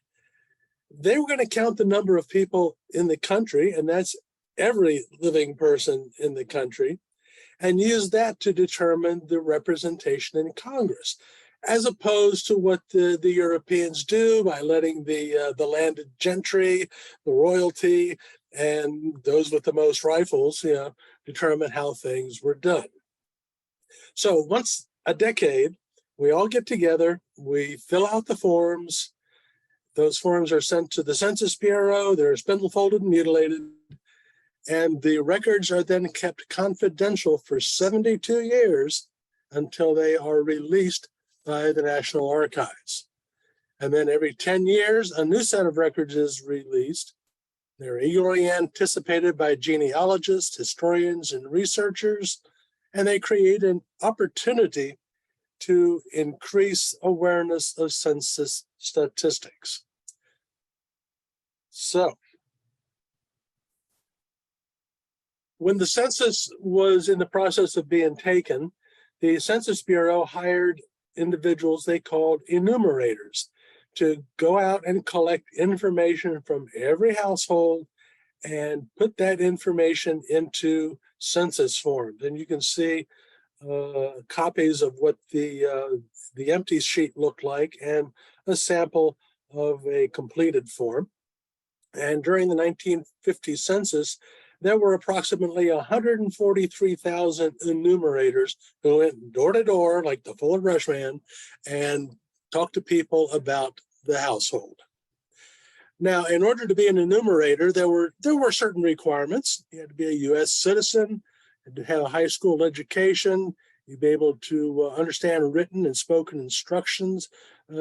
They were going to count the number of people in the country, and that's every living person in the country, and use that to determine the representation in Congress, as opposed to what the Europeans do by letting the landed gentry, the royalty, and those with the most rifles, determine how things were done. So once a decade, we all get together, we fill out the forms. Those forms are sent to the Census Bureau, they're spindle folded and mutilated, and the records are then kept confidential for 72 years until they are released by the National Archives. And then every 10 years, a new set of records is released. They're eagerly anticipated by genealogists, historians, and researchers, and they create an opportunity to increase awareness of census statistics. So, when the census was in the process of being taken, the Census Bureau hired individuals they called enumerators to go out and collect information from every household and put that information into census forms. And you can see copies of what the empty sheet looked like and a sample of a completed form. And during the 1950 census, there were approximately 143,000 enumerators who went door to door like the Fuller Brush Man and talked to people about the household. Now, in order to be an enumerator, there were certain requirements. You had to be a U.S. citizen, had to have a high school education, you'd be able to understand written and spoken instructions,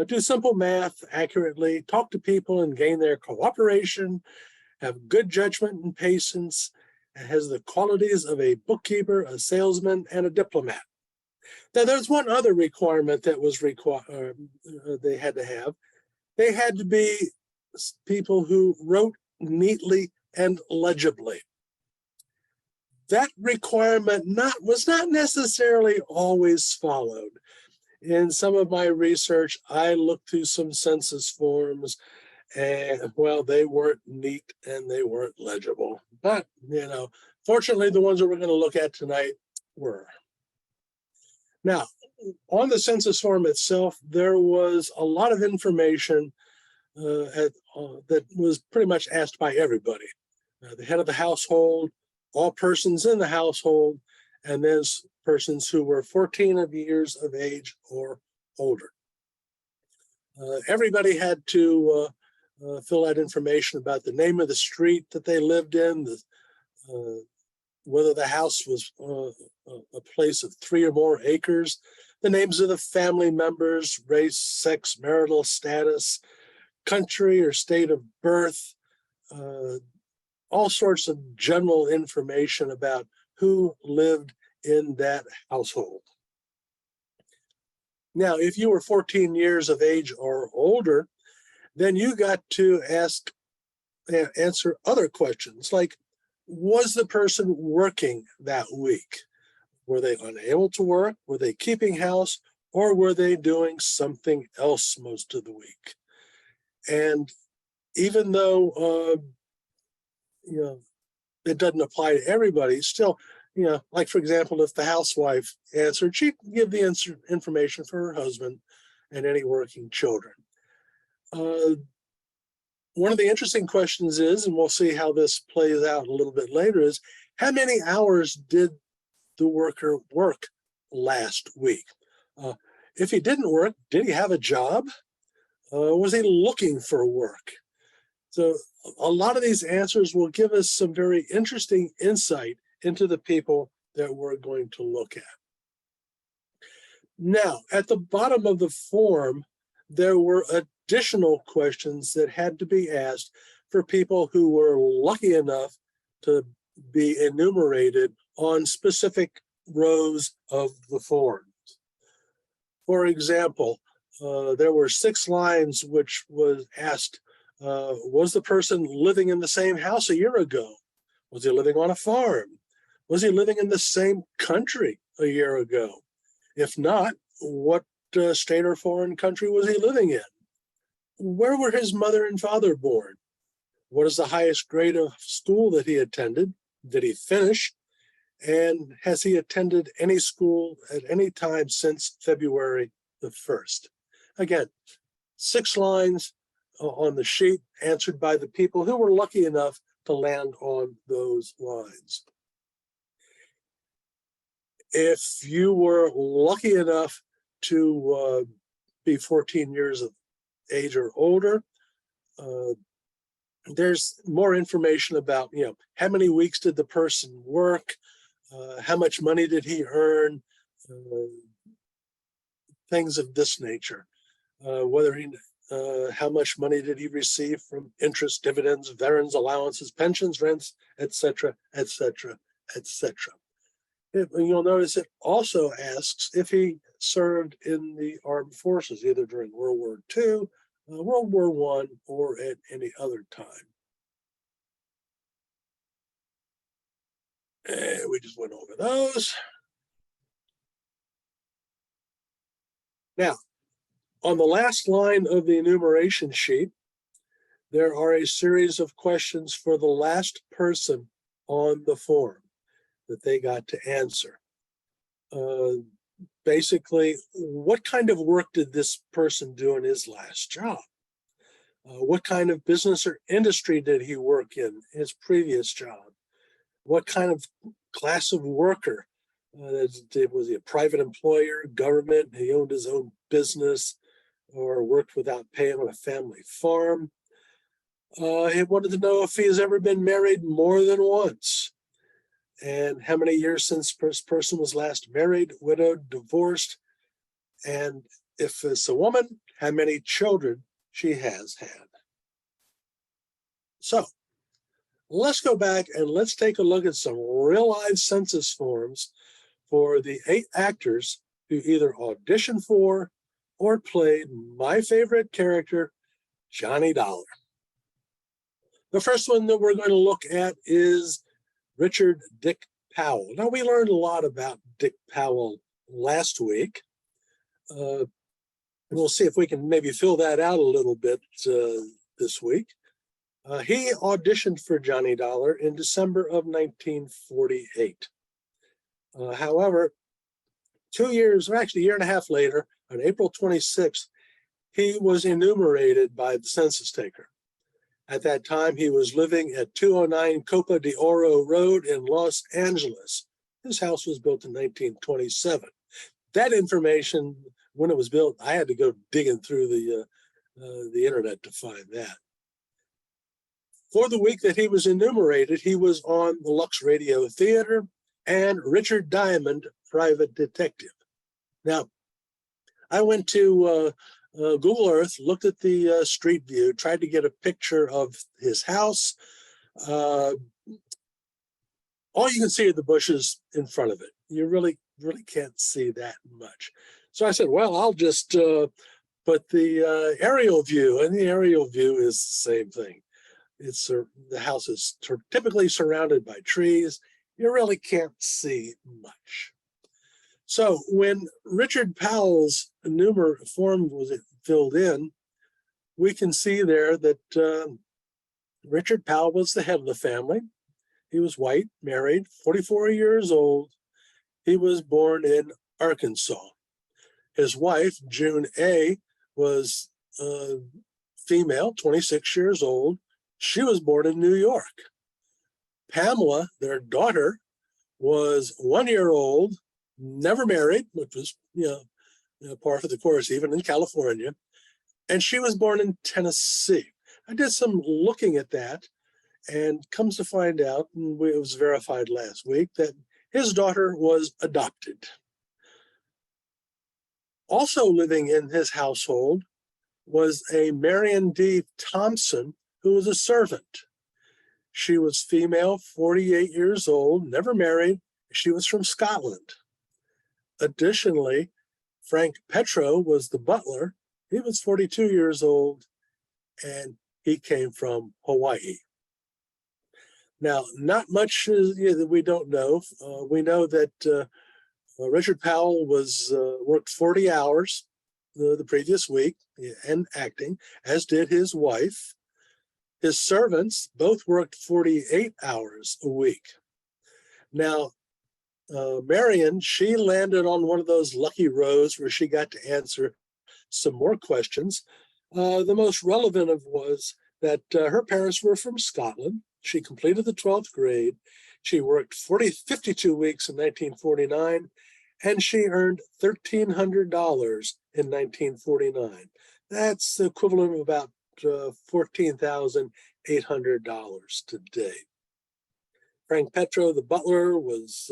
do simple math accurately, talk to people and gain their cooperation, have good judgment and patience, and has the qualities of a bookkeeper, a salesman, and a diplomat. Now, there's one other requirement that was they had to have. They had to be people who wrote neatly and legibly. That requirement was not necessarily always followed. In some of my research, I looked through some census forms, and well, they weren't neat and they weren't legible. But, fortunately, the ones that we're going to look at tonight were. Now, on the census form itself, there was a lot of information that was pretty much asked by everybody. The head of the household, all persons in the household, and then persons who were 14 years of age or older. Everybody had to fill out information about the name of the street that they lived in, whether the house was a place of 3 or more acres, the names of the family members, race, sex, marital status, country or state of birth, all sorts of general information about who lived in that household. Now, if you were 14 years of age or older, then you got to answer other questions like, was the person working that week? Were they unable to work? Were they keeping house? Or were they doing something else most of the week? And even though, it doesn't apply to everybody, still, like for example, if the housewife answered, she could give the information for her husband and any working children. One of the interesting questions is, and we'll see how this plays out a little bit later, is how many hours did the worker work last week? If he didn't work, did he have a job? Was he looking for work? So a lot of these answers will give us some very interesting insight into the people that we're going to look at. Now, at the bottom of the form, there were additional questions that had to be asked for people who were lucky enough to be enumerated on specific rows of the forms. For example, there were 6 lines which was asked, was the person living in the same house a year ago? Was he living on a farm? Was he living in the same country a year ago? If not, what state or foreign country was he living in? Where were his mother and father born? What is the highest grade of school that he attended? Did he finish? And has he attended any school at any time since February the 1st? Again, 6 lines on the sheet answered by the people who were lucky enough to land on those lines. If you were lucky enough to be 14 years of age or older, there's more information about, how many weeks did the person work, how much money did he earn, things of this nature. How much money did he receive from interest, dividends, veterans, allowances, pensions, rents, etc., etc., etc. You'll notice it also asks if he served in the armed forces, either during World War II World War I or at any other time. And we just went over those. Now, on the last line of the enumeration sheet, there are a series of questions for the last person on the form that they got to answer. Basically, what kind of work did this person do in his last job? What kind of business or industry did he work in his previous job? What kind of class of worker? Was he a private employer, government? He owned his own business or worked without pay on a family farm? He wanted to know if he has ever been married more than once, and how many years since this person was last married, widowed, divorced, and if it's a woman, how many children she has had. So let's go back and let's take a look at some real live census forms for the 8 actors who either auditioned for or played my favorite character, Johnny Dollar. The first one that we're going to look at is Richard Dick Powell. Now, we learned a lot about Dick Powell last week. We'll see if we can maybe fill that out a little bit this week. He auditioned for Johnny Dollar in December of 1948. However, 2 years, or actually a year and a half later, on April 26th, he was enumerated by the census taker. At that time, he was living at 209 Copa de Oro Road in Los Angeles. His house was built in 1927. That information, when it was built, I had to go digging through the internet to find that. For the week that he was enumerated, he was on the Lux Radio Theater and Richard Diamond, Private Detective. Now, I went to Google Earth, looked at the street view, tried to get a picture of his house. All you can see are the bushes in front of it. You really can't see that much. So I said, well, I'll just put the aerial view, and the aerial view is the same thing. It's the house is typically surrounded by trees. You really can't see much. So when Richard Powell's form was filled in, we can see there that Richard Powell was the head of the family. He was white, married, 44 years old. He was born in Arkansas. His wife, June A., was female, 26 years old. She was born in New York. Pamela, their daughter, was 1 year old, never married, which was, par for the course, even in California. And she was born in Tennessee. I did some looking at that, and comes to find out, and it was verified last week, that his daughter was adopted. Also living in his household was a Marion D. Thompson, who was a servant. She was female, 48 years old, never married. She was from Scotland. Additionally, Frank Petro was the butler. He was 42 years old, and he came from Hawaii. Now, not much that we don't know. We know that Richard Powell worked 40 hours the previous week and acting, as did his wife. His servants both worked 48 hours a week. Now, Marion, she landed on one of those lucky rows where she got to answer some more questions. The most relevant was that her parents were from Scotland. She completed the 12th grade. She worked 52 weeks in 1949, and she earned $1,300 in 1949. That's the equivalent of about $14,800 today. Frank Petro, the butler, was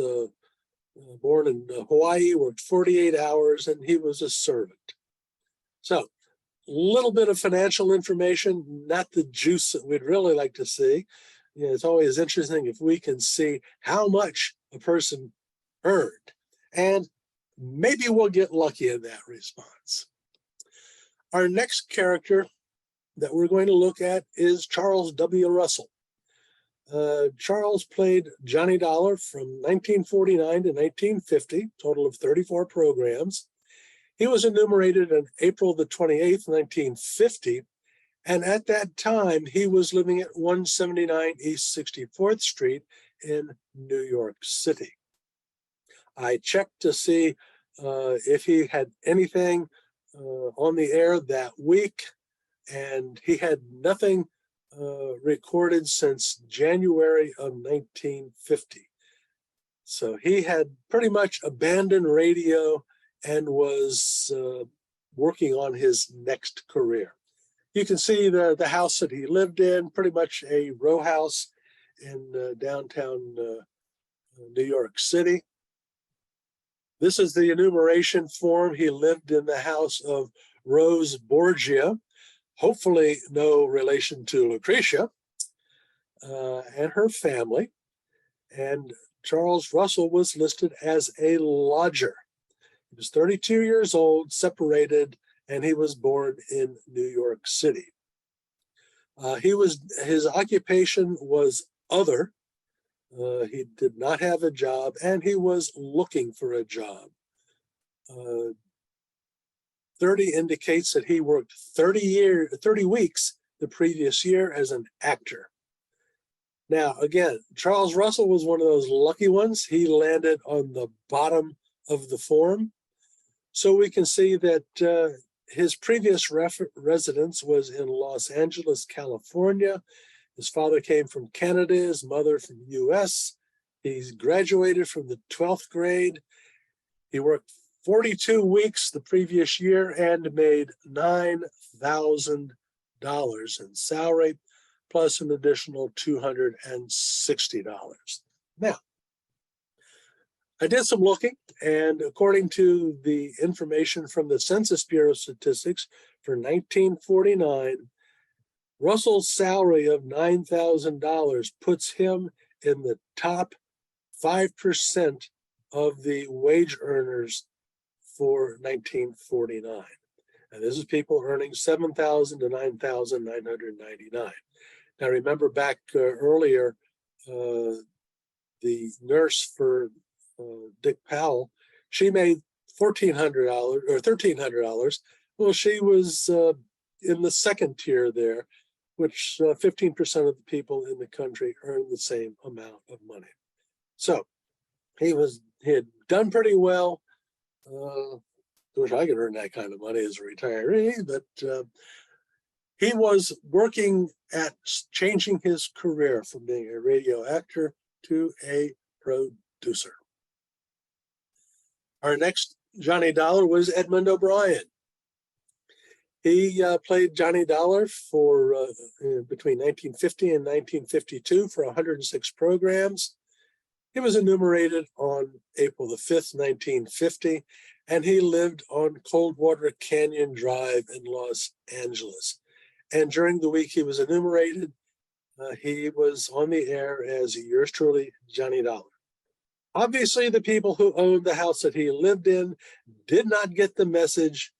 born in Hawaii, worked 48 hours, and he was a servant. So, a little bit of financial information, not the juice that we'd really like to see. It's always interesting if we can see how much a person earned, and maybe we'll get lucky in that response. Our next character that we're going to look at is Charles W. Russell. Charles played Johnny Dollar from 1949 to 1950, total of 34 programs. He was enumerated on April the 28th, 1950, and at that time, he was living at 179 East 64th Street in New York City. I checked to see if he had anything on the air that week, and he had nothing recorded since January of 1950. So he had pretty much abandoned radio and was working on his next career. You can see the house that he lived in, pretty much a row house in downtown New York City. This is the enumeration form. He lived in the house of Rose Borgia, hopefully no relation to Lucretia, and her family. And Charles Russell was listed as a lodger. He was 32 years old, separated, and he was born in New York City. His occupation was other. He did not have a job, and he was looking for a job. 30 indicates that he worked 30 weeks the previous year as an actor. Now, again, Charles Russell was one of those lucky ones. He landed on the bottom of the form. So we can see that his previous residence was in Los Angeles, California. His father came from Canada, his mother from the US. He's graduated from the 12th grade. He worked 42 weeks the previous year and made $9,000 in salary, plus an additional $260. Now, I did some looking, and according to the information from the Census Bureau statistics for 1949, Russell's salary of $9,000 puts him in the top 5% of the wage earners for 1949. And this is people earning $7,000 to $9,999. Now, remember back earlier, the nurse for Dick Powell, she made $1,400 or $1,300. Well, she was in the second tier there, which 15% of the people in the country earn the same amount of money. So he had done pretty well. Wish I could earn that kind of money as a retiree, but he was working at changing his career from being a radio actor to a producer. Our next Johnny Dollar was Edmund O'Brien. He played Johnny Dollar for between 1950 and 1952 for 106 programs. He was enumerated on April the 5th, 1950, and he lived on Coldwater Canyon Drive in Los Angeles. And during the week he was enumerated, he was on the air as yours truly, Johnny Dollar. Obviously, the people who owned the house that he lived in did not get the message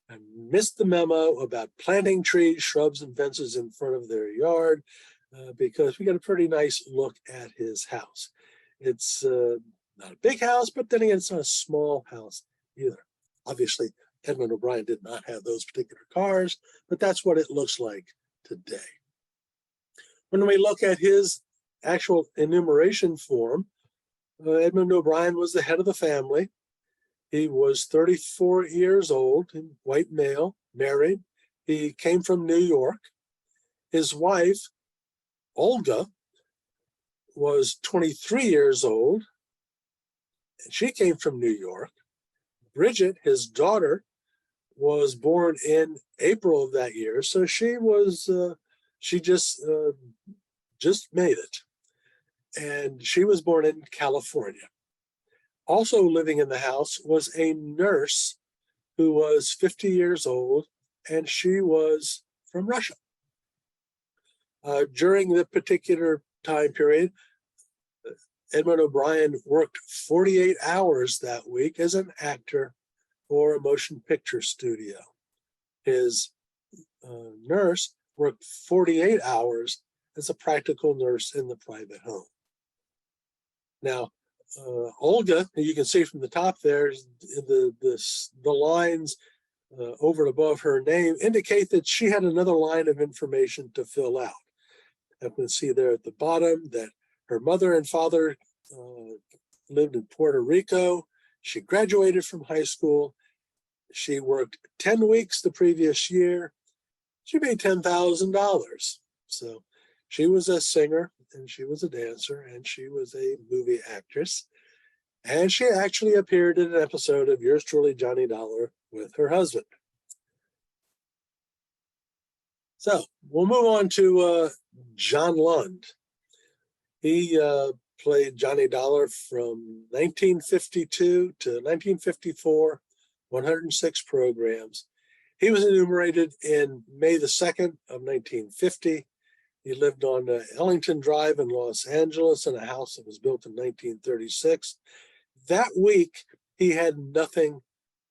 and missed the memo about planting trees, shrubs, and fences in front of their yard, because we got a pretty nice look at his house. It's not a big house, but then again, it's not a small house either. Obviously, Edmund O'Brien did not have those particular cars, but that's what it looks like today. When we look at his actual enumeration form, Edmund O'Brien was the head of the family. He was 34 years old, white male, married. He came from New York. His wife, Olga, was 23 years old. And she came from New York. Bridget, his daughter, was born in April of that year. So she was, she just made it. And she was born in California. Also living in the house was a nurse who was 50 years old, and she was from Russia. During the particular time period, Edmund O'Brien worked 48 hours that week as an actor for a motion picture studio. His nurse worked 48 hours as a practical nurse in the private home. Now, Olga, you can see from the top there, the lines over and above her name indicate that she had another line of information to fill out. You can see there at the bottom that her mother and father lived in Puerto Rico. She graduated from high school. She worked 10 weeks the previous year. She made $10,000. So she was a singer and she was a dancer and she was a movie actress. And she actually appeared in an episode of Yours Truly, Johnny Dollar with her husband. So we'll move on to John Lund. He played Johnny Dollar from 1952 to 1954, 106 programs. He was enumerated in May the 2nd of 1950. He lived on Ellington Drive in Los Angeles in a house that was built in 1936. That week, he had nothing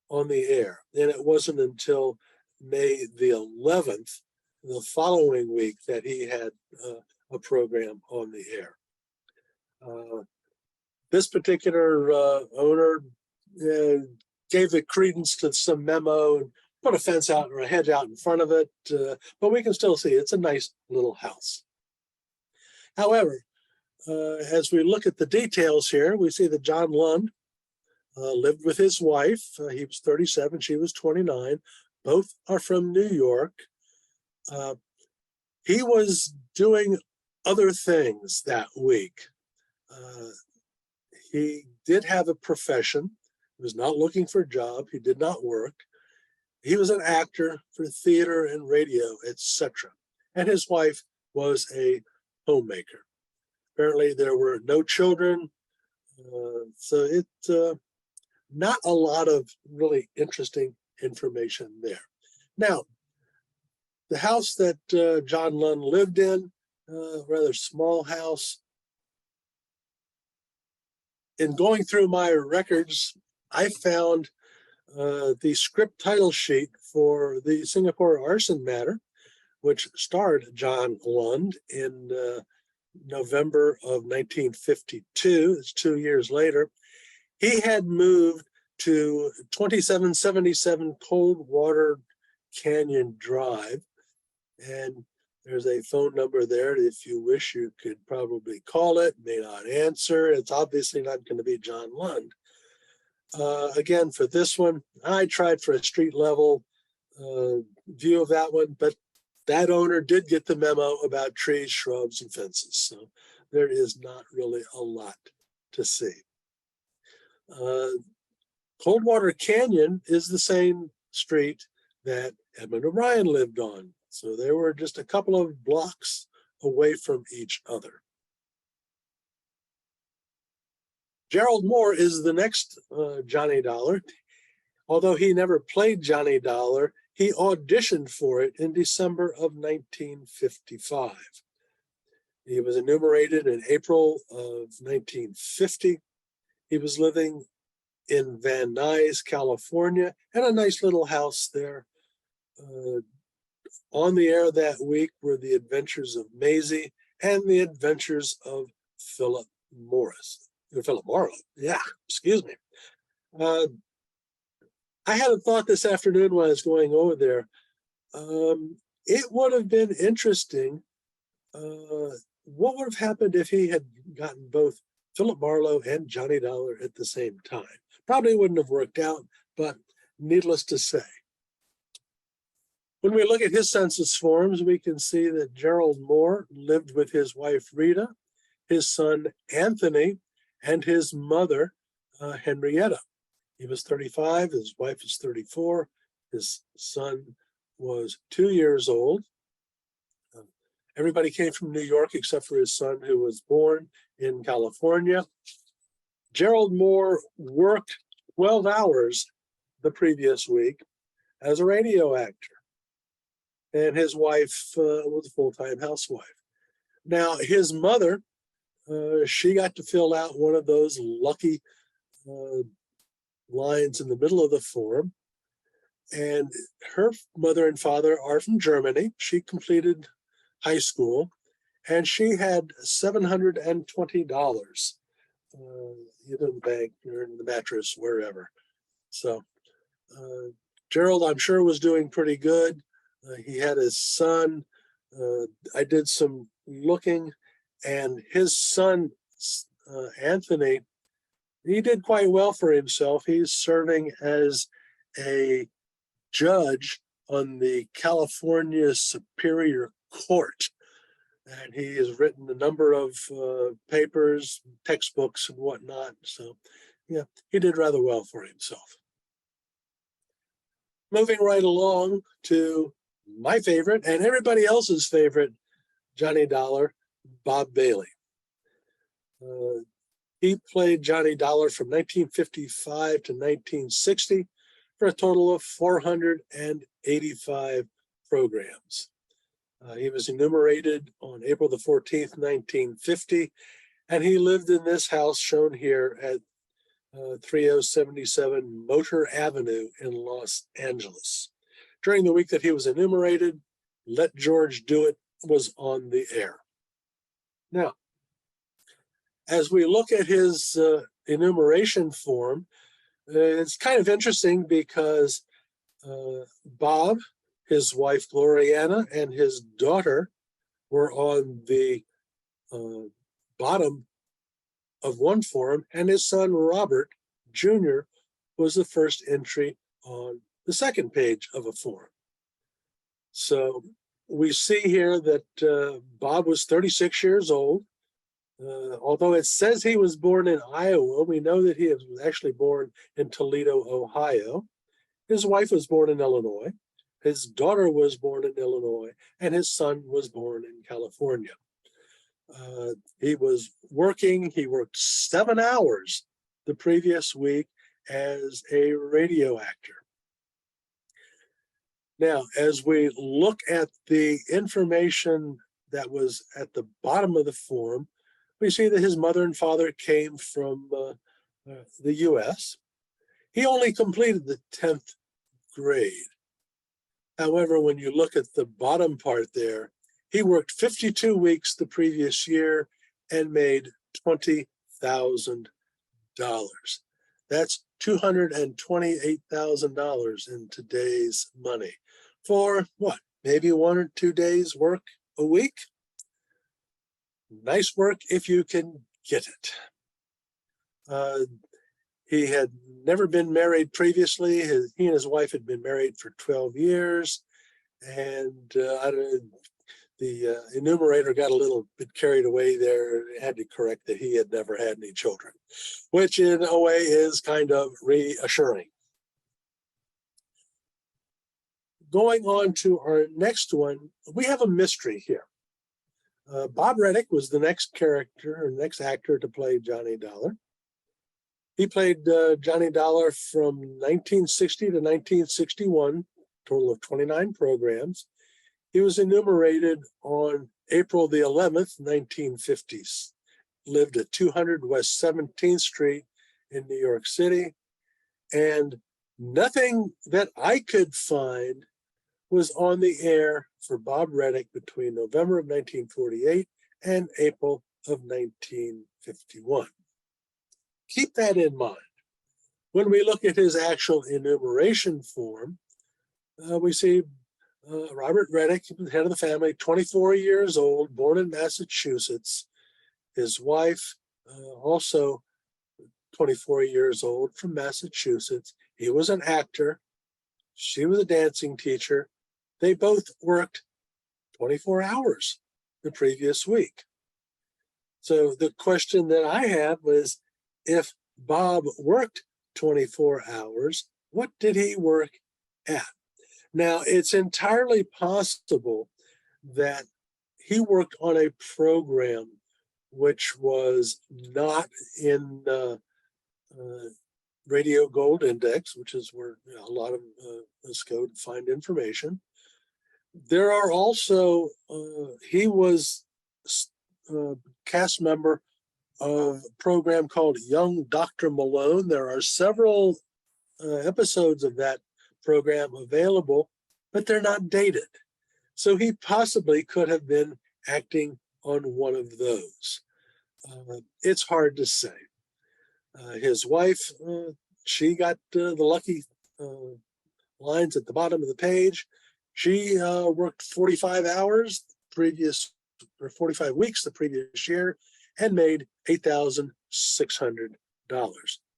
on the air. And it wasn't until May the 11th, the following week, that he had a program on the air. This particular owner gave the credence to some memo and put a fence out or a hedge out in front of it, but we can still see it's a nice little house. However, as we look at the details here, we see that John Lund lived with his wife. He was 37, she was 29. Both are from New York. He was doing other things that week. He did have a profession. He was not looking for a job. He did not work. He was an actor for theater and radio, etc. And his wife was a homemaker. Apparently there were no children. So it's not a lot of really interesting information there. Now, the house that John Lund lived in, rather small house. In going through my records, I found the script title sheet for the Singapore arson matter, which starred John Lund in November of 1952. It's 2 years later. He had moved to 2777 Coldwater Canyon Drive, and there's a phone number there. If you wish, you could probably call it, may not answer. It's obviously not going to be John Lund. Again, for this one, I tried for a street level view of that one, but that owner did get the memo about trees, shrubs, and fences. So there is not really a lot to see. Coldwater Canyon is the same street that Edmund O'Brien lived on. So they were just a couple of blocks away from each other. Gerald Moore is the next Johnny Dollar. Although he never played Johnny Dollar, he auditioned for it in December of 1955. He was enumerated in April of 1950. He was living in Van Nuys, California, and a nice little house there. On the air that week were The Adventures of Maisie and The Adventures of Philip Marlowe. Yeah, excuse me. I had a thought this afternoon when I was going over there. It would have been interesting. What would have happened if he had gotten both Philip Marlowe and Johnny Dollar at the same time? Probably wouldn't have worked out, but needless to say. When we look at his census forms, we can see that Gerald Moore lived with his wife, Rita, his son, Anthony, and his mother, Henrietta. He was 35, his wife is 34, his son was 2 years old. Everybody came from New York except for his son, who was born in California. Gerald Moore worked 12 hours the previous week as a radio actor, and his wife was a full-time housewife. Now, his mother, she got to fill out one of those lucky lines in the middle of the form, and her mother and father are from Germany. She completed high school, and she had $720, either in the bank or in the mattress, wherever. So Gerald, I'm sure, was doing pretty good. He had his son. I did some looking, and his son, Anthony, he did quite well for himself. He's serving as a judge on the California Superior Court. And he has written a number of papers, textbooks, and whatnot. So, yeah, he did rather well for himself. Moving right along to my favorite and everybody else's favorite Johnny Dollar, Bob Bailey. He played Johnny Dollar from 1955 to 1960 for a total of 485 programs. He was enumerated on April the 14th, 1950, and he lived in this house shown here at 3077 Motor Avenue in Los Angeles. During the week that he was enumerated, Let George Do It was on the air. Now, as we look at his enumeration form, it's kind of interesting because Bob, his wife Gloriana, and his daughter were on the bottom of one form, and his son Robert Jr. was the first entry on the second page of a form. So we see here that Bob was 36 years old. Although it says he was born in Iowa, we know that he was actually born in Toledo, Ohio. His wife was born in Illinois. His daughter was born in Illinois, and his son was born in California. He was working, he worked 7 hours the previous week as a radio actor. Now, as we look at the information that was at the bottom of the form, we see that his mother and father came from the US. He only completed the 10th grade. However, when you look at the bottom part there, he worked 52 weeks the previous year and made $20,000. That's $228,000 in today's money for what, maybe 1 or 2 days work a week? Nice work if you can get it. He had never been married previously. He and his wife had been married for 12 years. And the enumerator got a little bit carried away there, had to correct that he had never had any children, which in a way is kind of reassuring. Going on to our next one, we have a mystery here. Bob Reddick was the next character or next actor to play Johnny Dollar. He played Johnny Dollar from 1960 to 1961, total of 29 programs. He was enumerated on April the 11th, 1950s. Lived at 200 West 17th Street in New York City. And nothing that I could find was on the air for Bob Reddick between November of 1948 and April of 1951. Keep that in mind. When we look at his actual enumeration form, we see Robert Reddick, head of the family, 24 years old, born in Massachusetts. His wife, also 24 years old, from Massachusetts. He was an actor. She was a dancing teacher. They both worked 24 hours the previous week. So the question that I had was, if Bob worked 24 hours, what did he work at? Now, it's entirely possible that he worked on a program which was not in Radio Gold Index, which is where a lot of us go to find information. There are also, he was a cast member of a program called Young Dr. Malone. There are several episodes of that program available, but they're not dated. So he possibly could have been acting on one of those. It's hard to say. His wife, she got the lucky lines at the bottom of the page. She worked 45 hours previous, or 45 weeks the previous year, and made $8,600.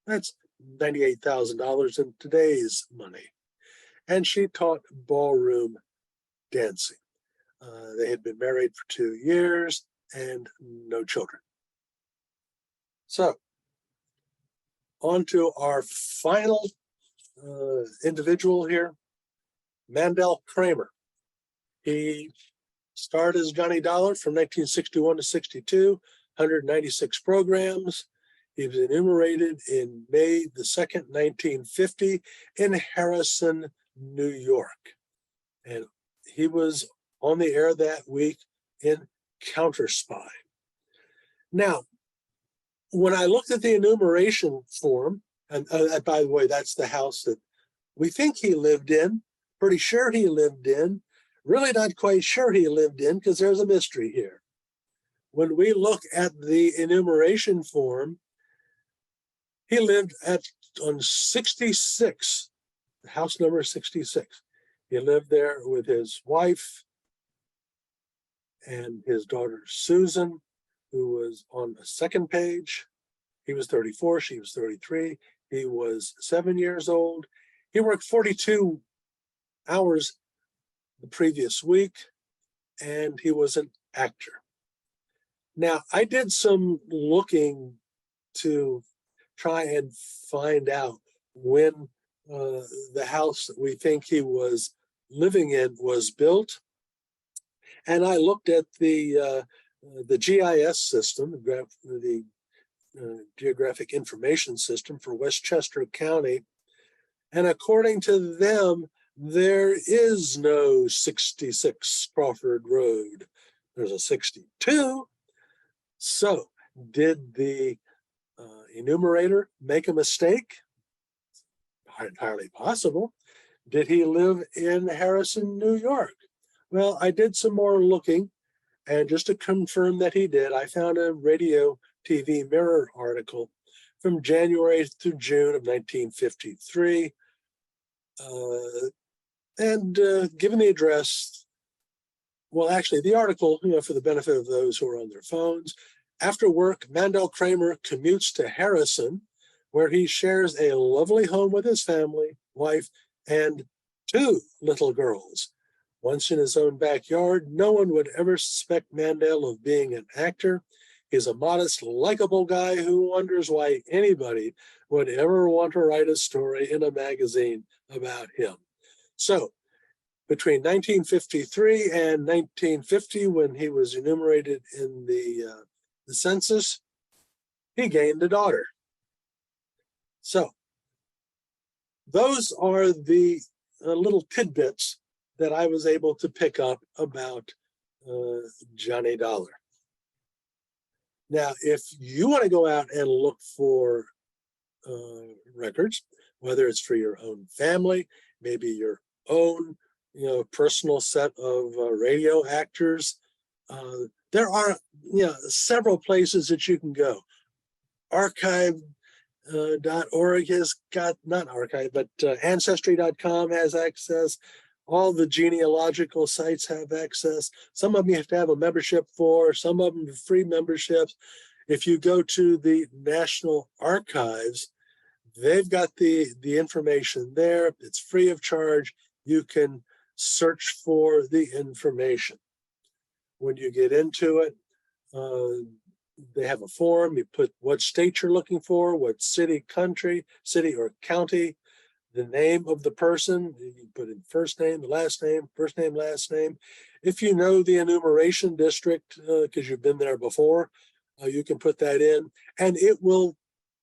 That's $98,000 in today's money. And she taught ballroom dancing. They had been married for 2 years and no children. So, on to our final individual here, Mandel Kramer. He starred as Johnny Dollar from 1961 to 62, 196 programs. He was enumerated in May the 2nd, 1950 in Harrison, New York. And he was on the air that week in Counter Spy. Now, when I looked at the enumeration form, and by the way, that's the house that we think he lived in, pretty sure he lived in, really not quite sure he lived in because there's a mystery here. When we look at the enumeration form, he lived on 66, house number 66. He lived there with his wife and his daughter Susan, who was on the second page. He was 34, she was 33. He was 7 years old. He worked 42 hours the previous week, and he was an actor. Now, I did some looking to try and find out when the house that we think he was living in was built. And I looked at the GIS system, the Geographic Information System for Westchester County. And according to them, there is no 66 Crawford Road. There's a 62. So did the enumerator make a mistake? Entirely possible. Did he live in Harrison, New York? Well, I did some more looking, and just to confirm that he did, I found a Radio TV Mirror article from January through June of 1953. Given the address, well, actually, the article, for the benefit of those who are on their phones, after work, Mandel Kramer commutes to Harrison, where he shares a lovely home with his family, wife, and 2 little girls. Once in his own backyard, no one would ever suspect Mandel of being an actor. He's a modest, likable guy who wonders why anybody would ever want to write a story in a magazine about him. So, between 1953 and 1950, when he was enumerated in the census, he gained a daughter. So, those are the little tidbits that I was able to pick up about Johnny Dollar. Now, if you want to go out and look for records, whether it's for your own family, maybe your own personal set of radio actors, there are several places that you can go. Archive.org has got, not archive, but ancestry.com has access. All the genealogical sites have access. Some of them you have to have a membership for, some of them are free memberships. If you go to the National Archives, they've got the information there. It's free of charge. You can search for the information. When you get into it, they have a form. You put what state you're looking for, what city or county, the name of the person. You put in first name, last name, first name, last name. If you know the enumeration district, because you've been there before, you can put that in, and it will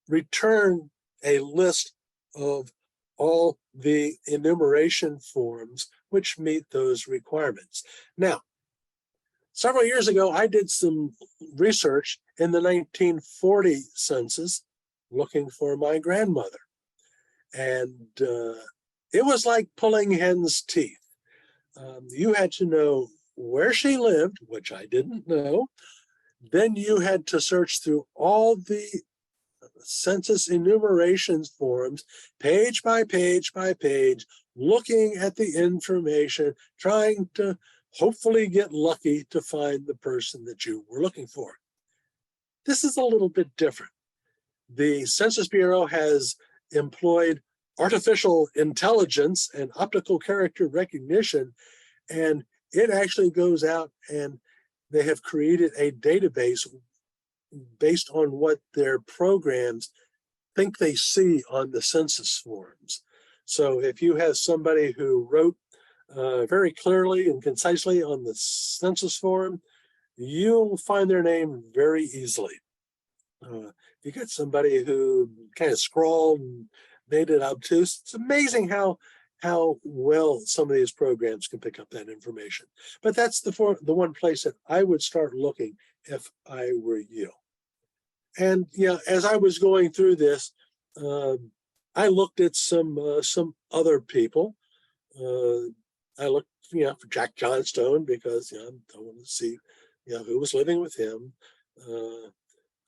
return a list of all the enumeration forms which meet those requirements. Now, several years ago, I did some research in the 1940 census looking for my grandmother. And It was like pulling hen's teeth. You had to know where she lived, which I didn't know. Then you had to search through all the census enumerations forms, page by page by page, looking at the information, trying to hopefully get lucky to find the person that you were looking for. This is a little bit different. The Census Bureau has employed artificial intelligence and optical character recognition, and it actually goes out and they have created a database based on what their programs think they see on the census forms. So if you have somebody who wrote very clearly and concisely on the census form, you'll find their name very easily. If you get somebody who kind of scrawled and made it obtuse, it's amazing how well some of these programs can pick up that information. But that's the one place that I would start looking if I were you. And as I was going through this, I looked at some other people. I looked, for Jack Johnstone because I want to see, who was living with him.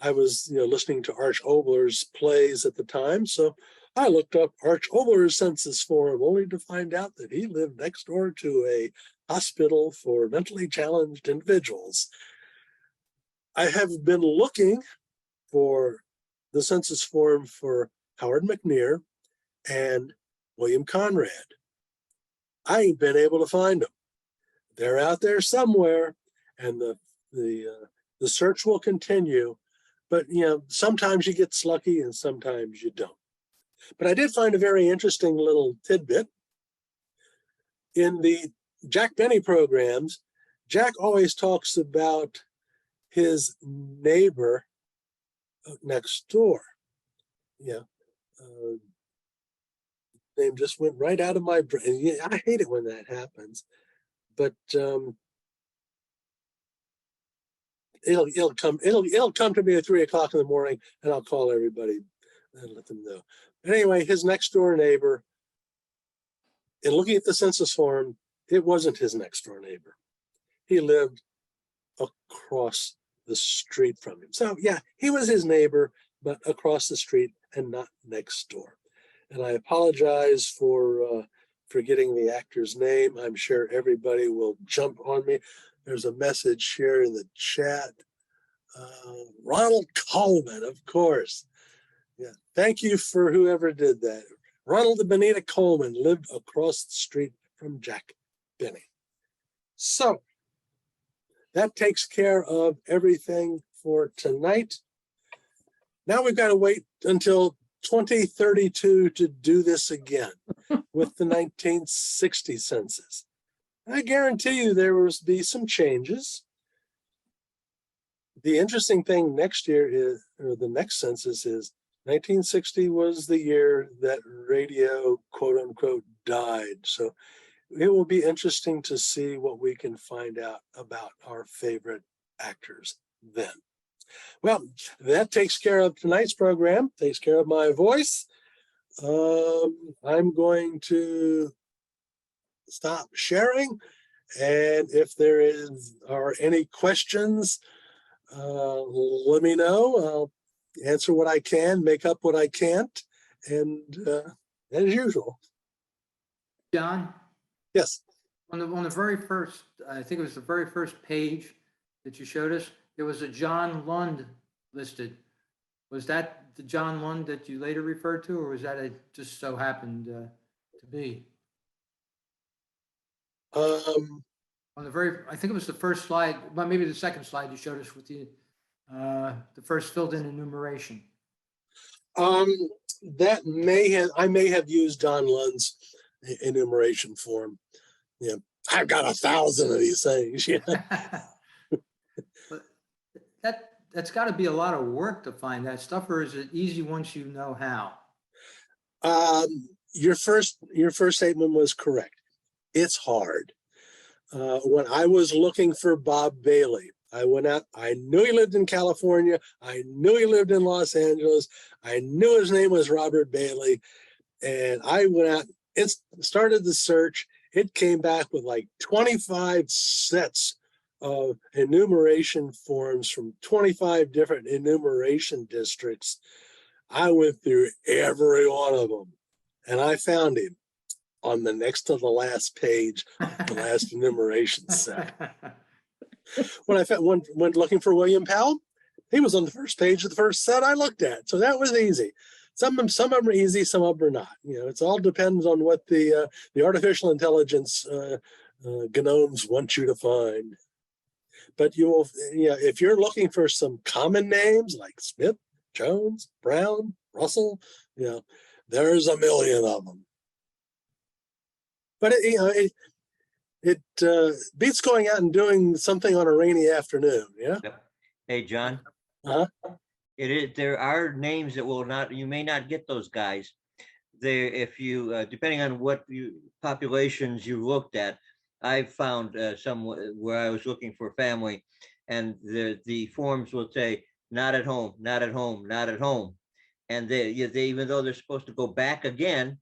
I was, listening to Arch Obler's plays at the time, so I looked up Arch Obler's census form only to find out that he lived next door to a hospital for mentally challenged individuals. I have been looking for the census form for Howard McNear and William Conrad. I ain't been able to find them. They're out there somewhere, and the search will continue. But sometimes you get lucky and sometimes you don't. But I did find a very interesting little tidbit. In the Jack Benny programs, Jack always talks about his neighbor next door. Name just went right out of my brain. I hate it when that happens, but it'll come to me at 3 o'clock in the morning, and I'll call everybody and let them know. But anyway, his next door neighbor, in looking at the census form, it wasn't his next door neighbor. He lived across the street from him. So he was his neighbor, but across the street and not next door. And I apologize for forgetting the actor's name. I'm sure everybody will jump on me. There's a message here in the chat. Ronald Coleman, of course. Thank you for whoever did that. Ronald and Benita Coleman lived across the street from Jack Benny. So that takes care of everything for tonight. Now we've got to wait until 2032 to do this again with the 1960 census. I guarantee you there will be some changes. The interesting thing next year is, or the next census is, 1960 was the year that radio, quote unquote, died. So it will be interesting to see what we can find out about our favorite actors then. Well, that takes care of tonight's program, takes care of my voice. I'm going to stop sharing. And if there are any questions, let me know. I'll answer what I can, make up what I can't, and as usual. John? Yes. On the very first, I think it was the very first page that you showed us, there was a John Lund listed. Was that the John Lund that you later referred to, or was that just so happened to be? On the I think it was the first slide, well, maybe the second slide you showed us with the first filled in enumeration. That I may have used Don Lund's enumeration form. I've got 1,000 of these things. But that's got to be a lot of work to find that stuff, or is it easy once you know how? Your first statement was correct. It's hard. When I was looking for Bob Bailey, I went out, I knew he lived in California. I knew he lived in Los Angeles. I knew his name was Robert Bailey. And I went out it started the search. It came back with like 25 sets of enumeration forms from 25 different enumeration districts. I went through every one of them, and I found him on the next to the last page of the last enumeration set. When I went looking for William Powell, he was on the first page of the first set I looked at. So that was easy. Some of them are easy, some of them are not. You know, it's all depends on what the artificial intelligence gnomes want you to find. But you will, if you're looking for some common names like Smith, Jones, Brown, Russell, there's a million of them. But it beats going out and doing something on a rainy afternoon. Yeah. Hey, John. There are names that you may not get those guys. If you, depending on what populations you looked at, I found some where I was looking for family, and the forms will say not at home, not at home, not at home, and they even though they're supposed to go back again,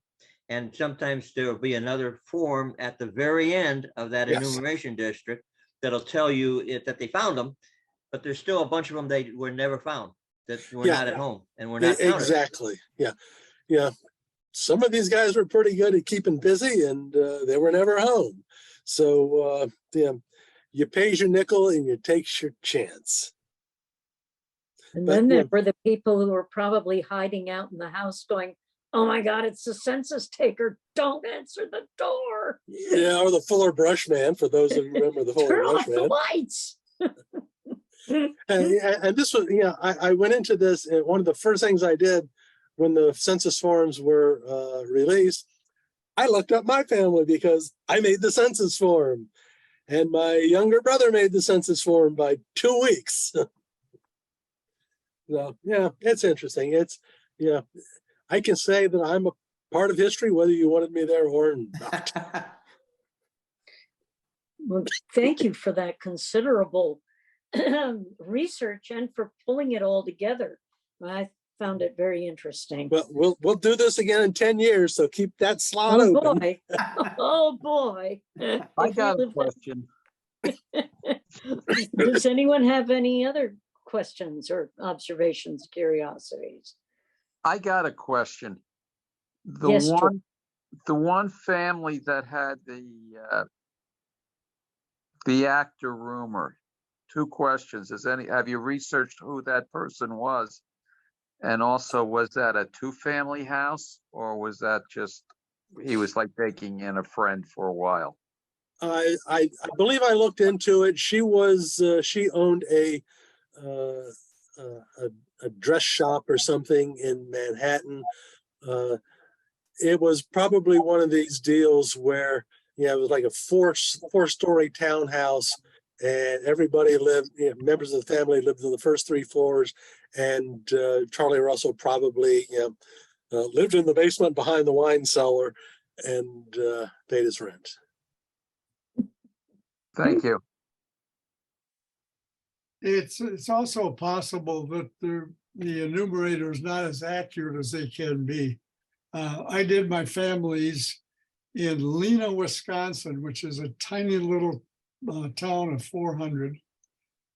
and sometimes there will be another form at the very end of that enumeration district that'll tell you that they found them, but there's still a bunch of them they were never found, that were not at home and were not counted. Exactly. Yeah. Some of these guys were pretty good at keeping busy, and they were never home. So you pays your nickel and you takes your chance. And then there were the people who were probably hiding out in the house going, "Oh my God, it's the census taker. Don't answer the door." Yeah, or the Fuller Brush Man, for those who remember the Fuller Turn Brush off Man. the lights. And this was, I went into this, and one of the first things I did when the census forms were released, I looked up my family because I made the census form, and my younger brother made the census form by 2 weeks. So yeah, it's interesting. I can say that I'm a part of history, whether you wanted me there or not. Well, thank you for that considerable research and for pulling it all together. I found it very interesting. Well, we'll do this again in 10 years, so keep that slot open. Boy. Oh boy. I got a question. Does anyone have any other questions or observations, curiosities? I got a question. Yes, the one family that had the actor rumor. 2 questions. Have you researched who that person was? And also, was that a 2-family house, or was that just he was like taking in a friend for a while? I believe I looked into it. She owned a dress shop or something in Manhattan. It was probably one of these deals where it was like a four-story townhouse, and everybody lived. Members of the family lived on the first 3 floors, and Charlie Russell probably lived in the basement behind the wine cellar and paid his rent. Thank you. It's also possible that the enumerator is not as accurate as they can be. I did my families in Lena, Wisconsin, which is a tiny little town of 400,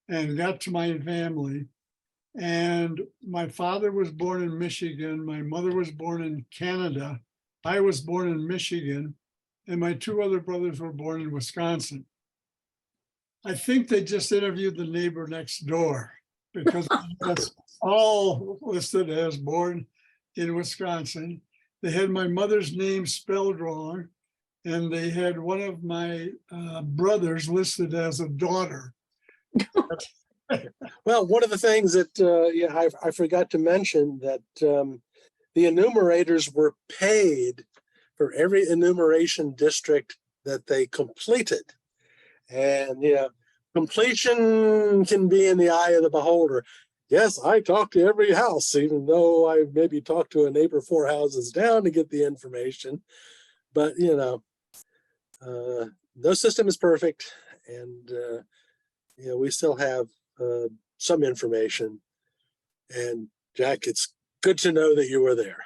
and got to my family. And my father was born in Michigan. My mother was born in Canada. I was born in Michigan, and my 2 other brothers were born in Wisconsin. I think they just interviewed the neighbor next door, because that's all listed as born in Wisconsin. They had my mother's name spelled wrong, and they had one of my brothers listed as a daughter. Well, one of the things that I forgot to mention that the enumerators were paid for every enumeration district that they completed. And completion can be in the eye of the beholder. Yes, I talked to every house, even though I maybe talked to a neighbor 4 houses down to get the information. But no system is perfect, and we still have some information. And Jack, it's good to know that you were there.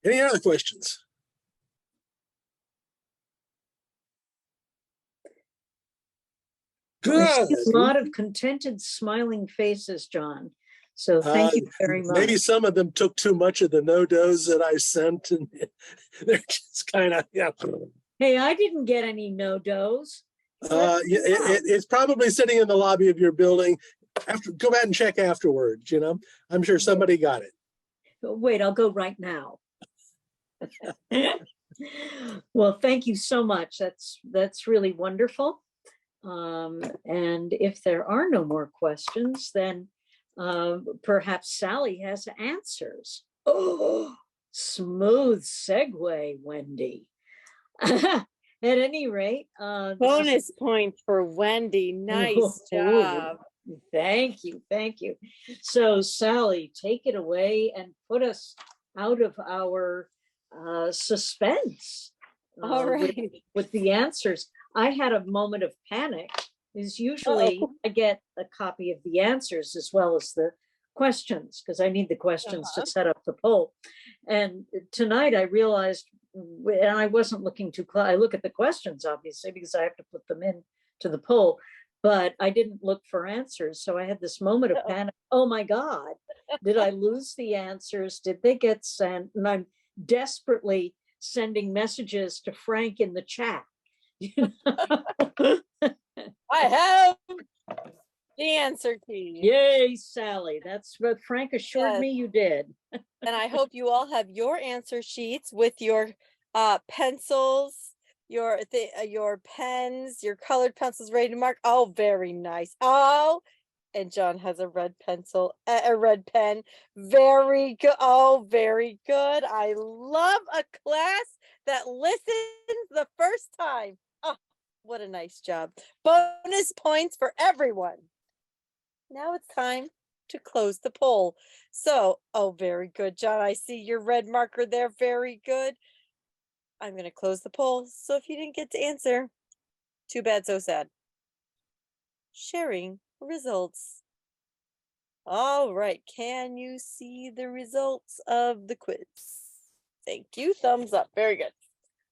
Any other questions? I see Good. a lot of contented, smiling faces, John. So thank you very much. Maybe some of them took too much of the no-dos that I sent, and they're just kind of, yeah. Hey, I didn't get any no-dos. It's probably sitting in the lobby of your building. Go back and check afterwards, you know. I'm sure somebody got it. Wait, I'll go right now. Well, thank you so much. That's really wonderful. And if there are no more questions, then perhaps Sally has answers. Oh, smooth segue, Wendy. At any rate, Bonus point for Wendy. Nice job. Thank you. Thank you. So Sally, take it away and put us out of our suspense. All right. With the answers. I had a moment of panic. Is usually I get a copy of the answers as well as the questions, because I need the questions to set up the poll. And tonight I realized, and I wasn't looking too close. I look at the questions, obviously, because I have to put them in to the poll, but I didn't look for answers. So I had this moment of panic. Oh my God, did I lose the answers? Did they get sent? And I'm desperately sending messages to Frank in the chat. I have the answer key. Yay, Sally. That's what Frank assured me you did. And I hope you all have your answer sheets with your pencils, your pens, your colored pencils ready to mark. Oh, very nice. Oh, and John has a red pencil, a red pen. Very good. Oh, very good. I love a class that listens the first time. Oh, what a nice job. Bonus points for everyone. Now it's time to close the poll. So, oh, very good, John. I see your red marker there. Very good. I'm going to close the poll. So if you didn't get to answer, too bad, so sad. Sharing results. All right. Can you see the results of the quiz? Thank you. Thumbs up. Very good.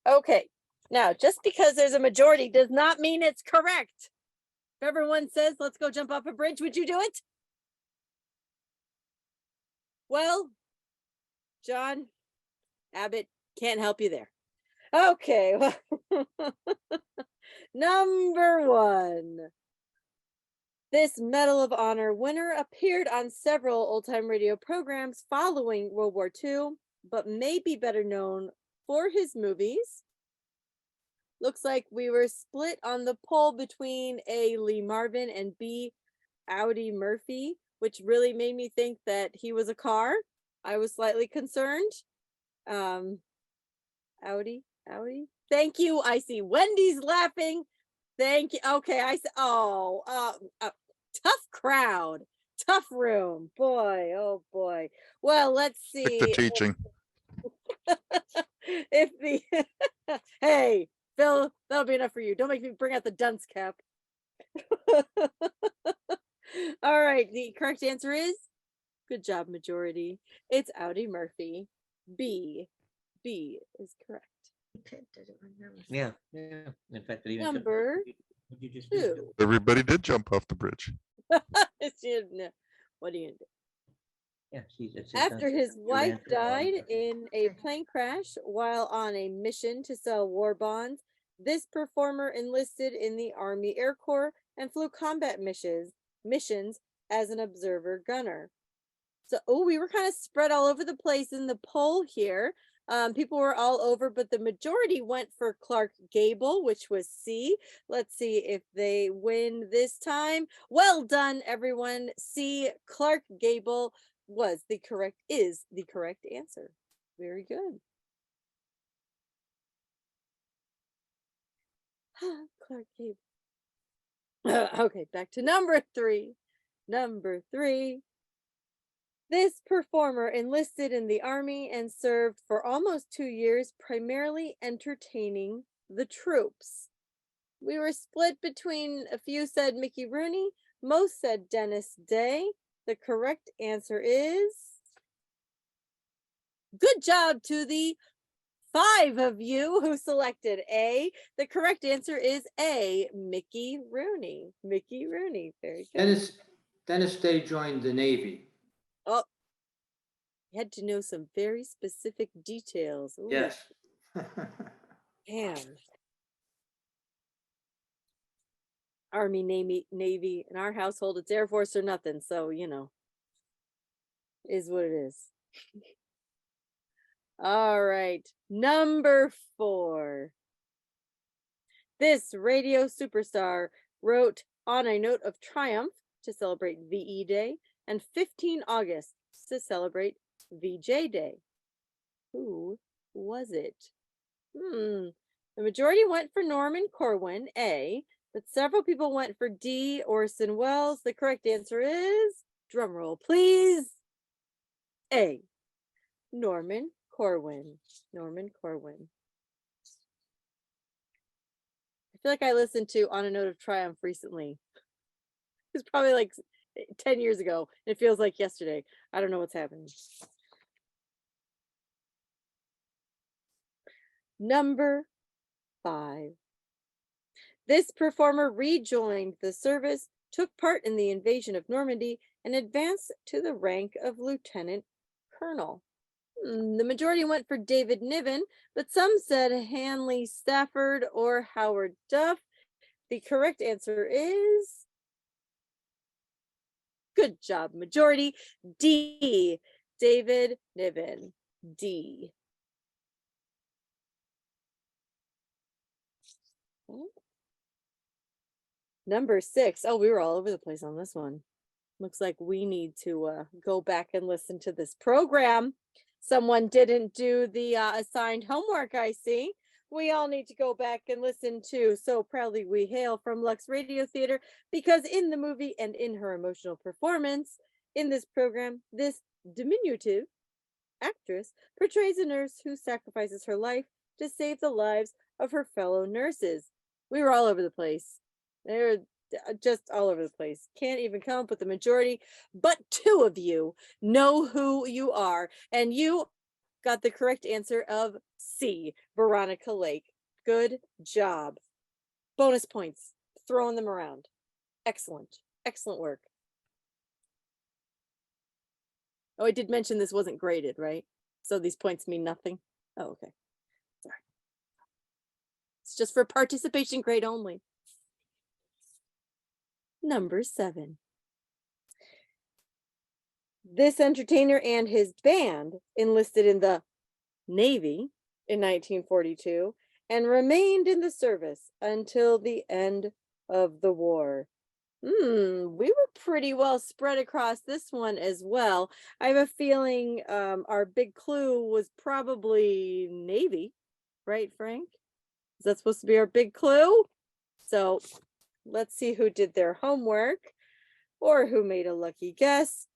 Okay. Now, just because there's a majority does not mean it's correct. If everyone says, let's go jump off a bridge, would you do it? Well, John Abbott can't help you there. Okay. Number one. This Medal of Honor winner appeared on several old-time radio programs following World War II, but may be better known for his movies. Looks like we were split on the poll between A, Lee Marvin, and B, Audie Murphy, which really made me think that he was a car. I was slightly concerned. Audie. Thank you. I see Wendy's laughing. Thank you. Okay, I see. Tough crowd, tough room. Boy, oh boy. Well, let's see. Stick to teaching. If the hey, Phil, that'll be enough for you. Don't make me bring out the dunce cap. All right, the correct answer is, good job, majority. It's Audie Murphy. B is correct. Yeah. In fact, even Number two. Everybody did jump off the bridge. What do you do? Yeah, After his wife died in a plane crash while on a mission to sell war bonds, this performer enlisted in the Army Air Corps and flew combat missions as an observer gunner. So, we were kind of spread all over the place in the poll here. People were all over, but the majority went for Clark Gable, which was C. Let's see if they win this time. Well done, everyone. C, Clark Gable is the correct answer. Very good. Clark Gable. Okay, back to number three. Number three. This performer enlisted in the Army and served for almost 2 years, primarily entertaining the troops. We were split between, a few said Mickey Rooney, most said Dennis Day. The correct answer is Good job to the 5 of you who selected A. The correct answer is A, Mickey Rooney. Mickey Rooney. Very good. Dennis Day joined the Navy. Oh, you had to know some very specific details. Ooh, Yes. damn. Army, Navy. In our household, it's Air Force or nothing. So, you know, is what it is. All right. Number 4. This radio superstar wrote On a Note of Triumph to celebrate VE Day and 15 August to celebrate VJ Day. Who was it? The majority went for Norman Corwin, A, but several people went for D, Orson Welles. The correct answer is, drumroll please, A, Norman Corwin. Norman Corwin. I feel like I listened to On a Note of Triumph recently. It was probably like 10 years ago. It feels like yesterday. I don't know what's happening. Number 5. This performer rejoined the service, took part in the invasion of Normandy, and advanced to the rank of lieutenant colonel. The majority went for David Niven, but some said Hanley Stafford or Howard Duff. The correct answer is, good job, majority, D, David Niven. D. Number 6. Oh, we were all over the place on this one. Looks like we need to go back and listen to this program. Someone didn't do the assigned homework, I see. We all need to go back and listen to So Proudly We Hail from Lux Radio Theater, because in the movie and in her emotional performance in this program, this diminutive actress portrays a nurse who sacrifices her life to save the lives of her fellow nurses. We were all over the place. They're just all over the place. Can't even come up with the majority, but 2 of you know who you are, and you got the correct answer of C, Veronica Lake. Good job. Bonus points, throwing them around. Excellent. Excellent work. Oh, I did mention this wasn't graded, right? So these points mean nothing. Oh, okay. Sorry. It's just for participation grade only. Number 7. This entertainer and his band enlisted in the Navy in 1942 and remained in the service until the end of the war. We were pretty well spread across this one as well. I have a feeling our big clue was probably Navy, right, Frank? Is that supposed to be our big clue? So let's see who did their homework or who made a lucky guess.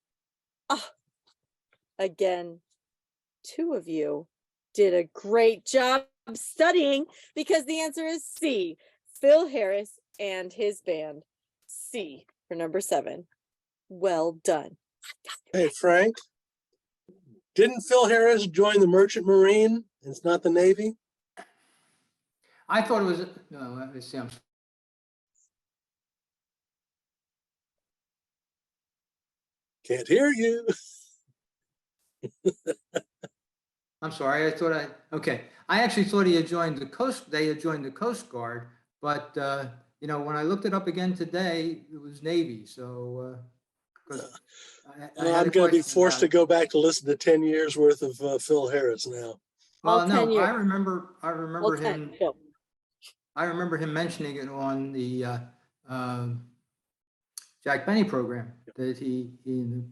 Oh, again, 2 of you did a great job studying, because the answer is C, Phil Harris and his band. C for number 7. Well done. Hey, Frank, didn't Phil Harris join the Merchant Marine? It's not the Navy? I thought it was, no, let me see, Can't hear you. I'm sorry, okay. I actually thought he had joined the Coast, they had joined the Coast Guard, but, you know, when I looked it up again today, it was Navy, so. I'm going to be forced to go back to listen to 10 years worth of Phil Harris now. Well, no, I remember him. 10. I remember him mentioning it on the Jack Benny program, that he, you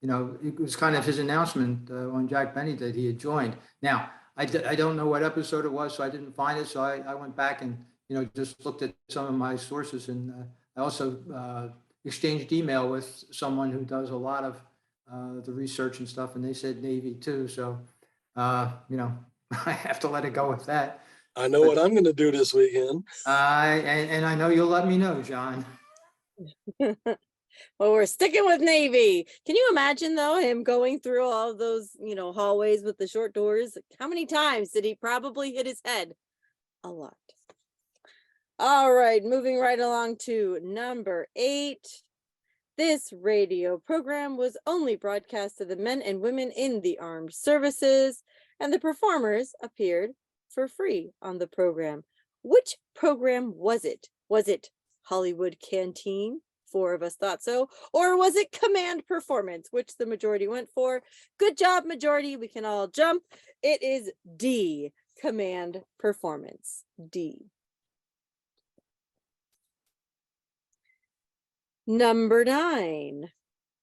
know, it was kind of his announcement on Jack Benny that he had joined. Now, I don't know what episode it was, so I didn't find it. So I went back and, you know, just looked at some of my sources, and I also exchanged email with someone who does a lot of the research and stuff, and they said Navy too. So, you know, I have to let it go with that. I know what I'm going to do this weekend. And I know you'll let me know, John. Well, we're sticking with Navy. Can you imagine though, him going through all of those, hallways with the short doors? How many times did he probably hit his head? A lot. All right, moving right along to number 8. This radio program was only broadcast to the men and women in the armed services, and the performers appeared for free on the program. Which program was it? Was it Hollywood Canteen? 4 of us thought so. Or was it Command Performance, which the majority went for? Good job, majority. We can all jump. It is D, Command Performance. D. Number 9.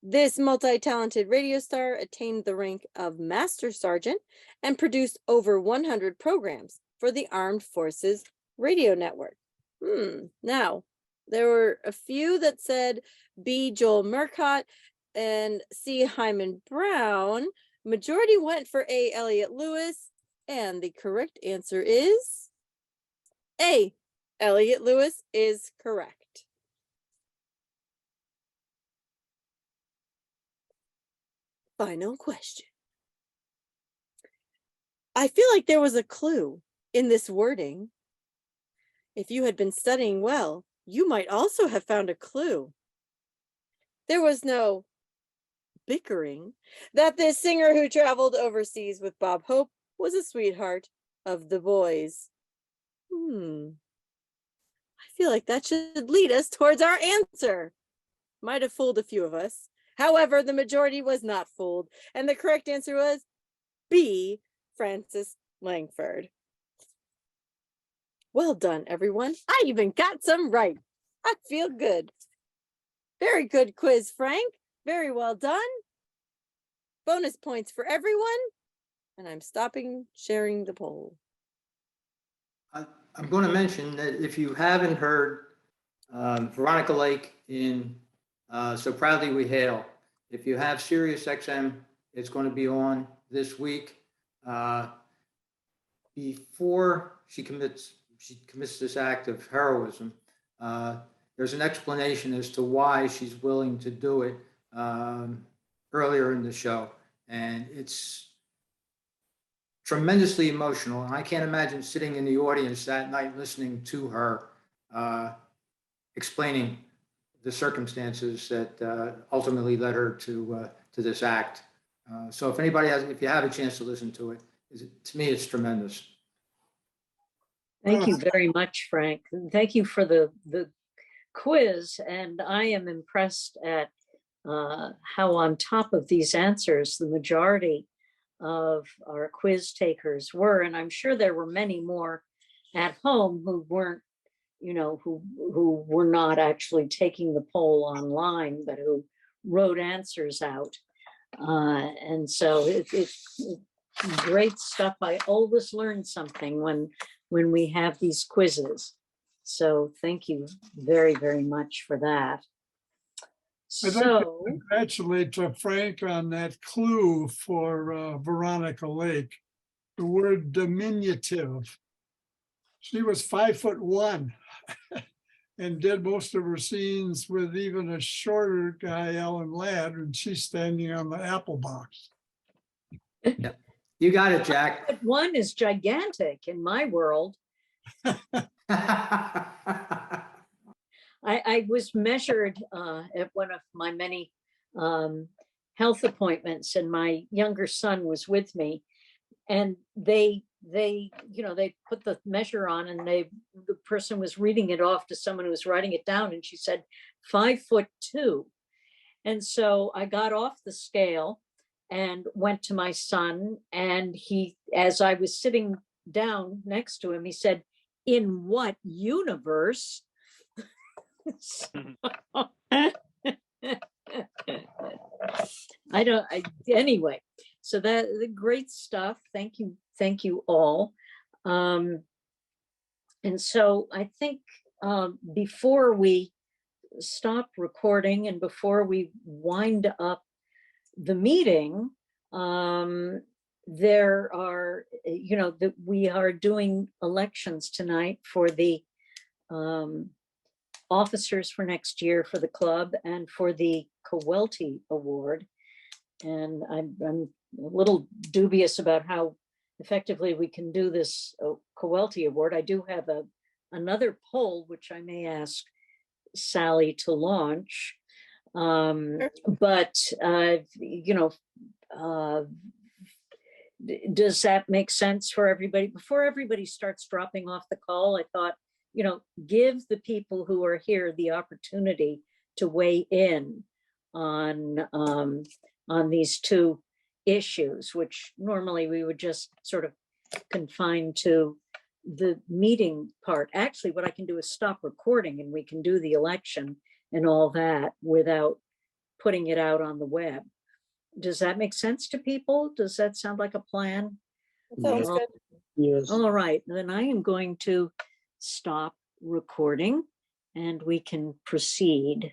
This multi-talented radio star attained the rank of Master Sergeant and produced over 100 programs for the Armed Forces Radio Network. Now, there were a few that said B, Joel Murcott, and C, Hyman Brown. Majority went for A, Elliot Lewis, and the correct answer is A. Elliot Lewis is correct. Final question. I feel like there was a clue in this wording. If you had been studying well, you might also have found a clue. There was no bickering that this singer who traveled overseas with Bob Hope was a sweetheart of the boys. I feel like that should lead us towards our answer. Might have fooled a few of us. However, the majority was not fooled, and the correct answer was B, Francis Langford. Well done, everyone. I even got some right. I feel good. Very good quiz, Frank. Very well done. Bonus points for everyone. And I'm stopping sharing the poll. I'm going to mention that if you haven't heard Veronica Lake in So Proudly We Hail, if you have Sirius XM, it's going to be on this week. Before she commits this act of heroism, there's an explanation as to why she's willing to do it earlier in the show. And it's tremendously emotional. And I can't imagine sitting in the audience that night listening to her explaining the circumstances that ultimately led her to this act. So if you have a chance to listen to it, to me, it's tremendous. Thank you very much, Frank. Thank you for the quiz. And I am impressed at how on top of these answers the majority of our quiz takers were. And I'm sure there were many more at home who weren't, who were not actually taking the poll online, but who wrote answers out. And so it's great stuff. I always learn something when we have these quizzes. So thank you very, very much for that. I'd like to congratulate Frank on that clue for Veronica Lake, the word diminutive. She was 5'1" and did most of her scenes with even a shorter guy, Alan Ladd, and she's standing on the apple box. Yeah. You got it, Jack. 1 is gigantic in my world. I was measured at one of my many health appointments, and my younger son was with me, and they put the measure on, and the person was reading it off to someone who was writing it down, and she said 5'2". And so I got off the scale and went to my son, and he, as I was sitting down next to him, he said, "In what universe?" Anyway, so that the great stuff. Thank you all. And so I think before we stop recording and before we wind up the meeting, there are, we are doing elections tonight for the officers for next year for the club and for the Cowelty Award. And I'm a little dubious about how effectively we can do this Cowelty Award. I do have another poll, which I may ask Sally to launch. But, does that make sense for everybody? Before everybody starts dropping off the call, I thought, give the people who are here the opportunity to weigh in on these two issues, which normally we would just sort of confine to the meeting part. Actually, what I can do is stop recording and we can do the election and all that without putting it out on the web. Does that make sense to people? Does that sound like a plan? Sounds good. Yes. All right, then I am going to stop recording and we can proceed.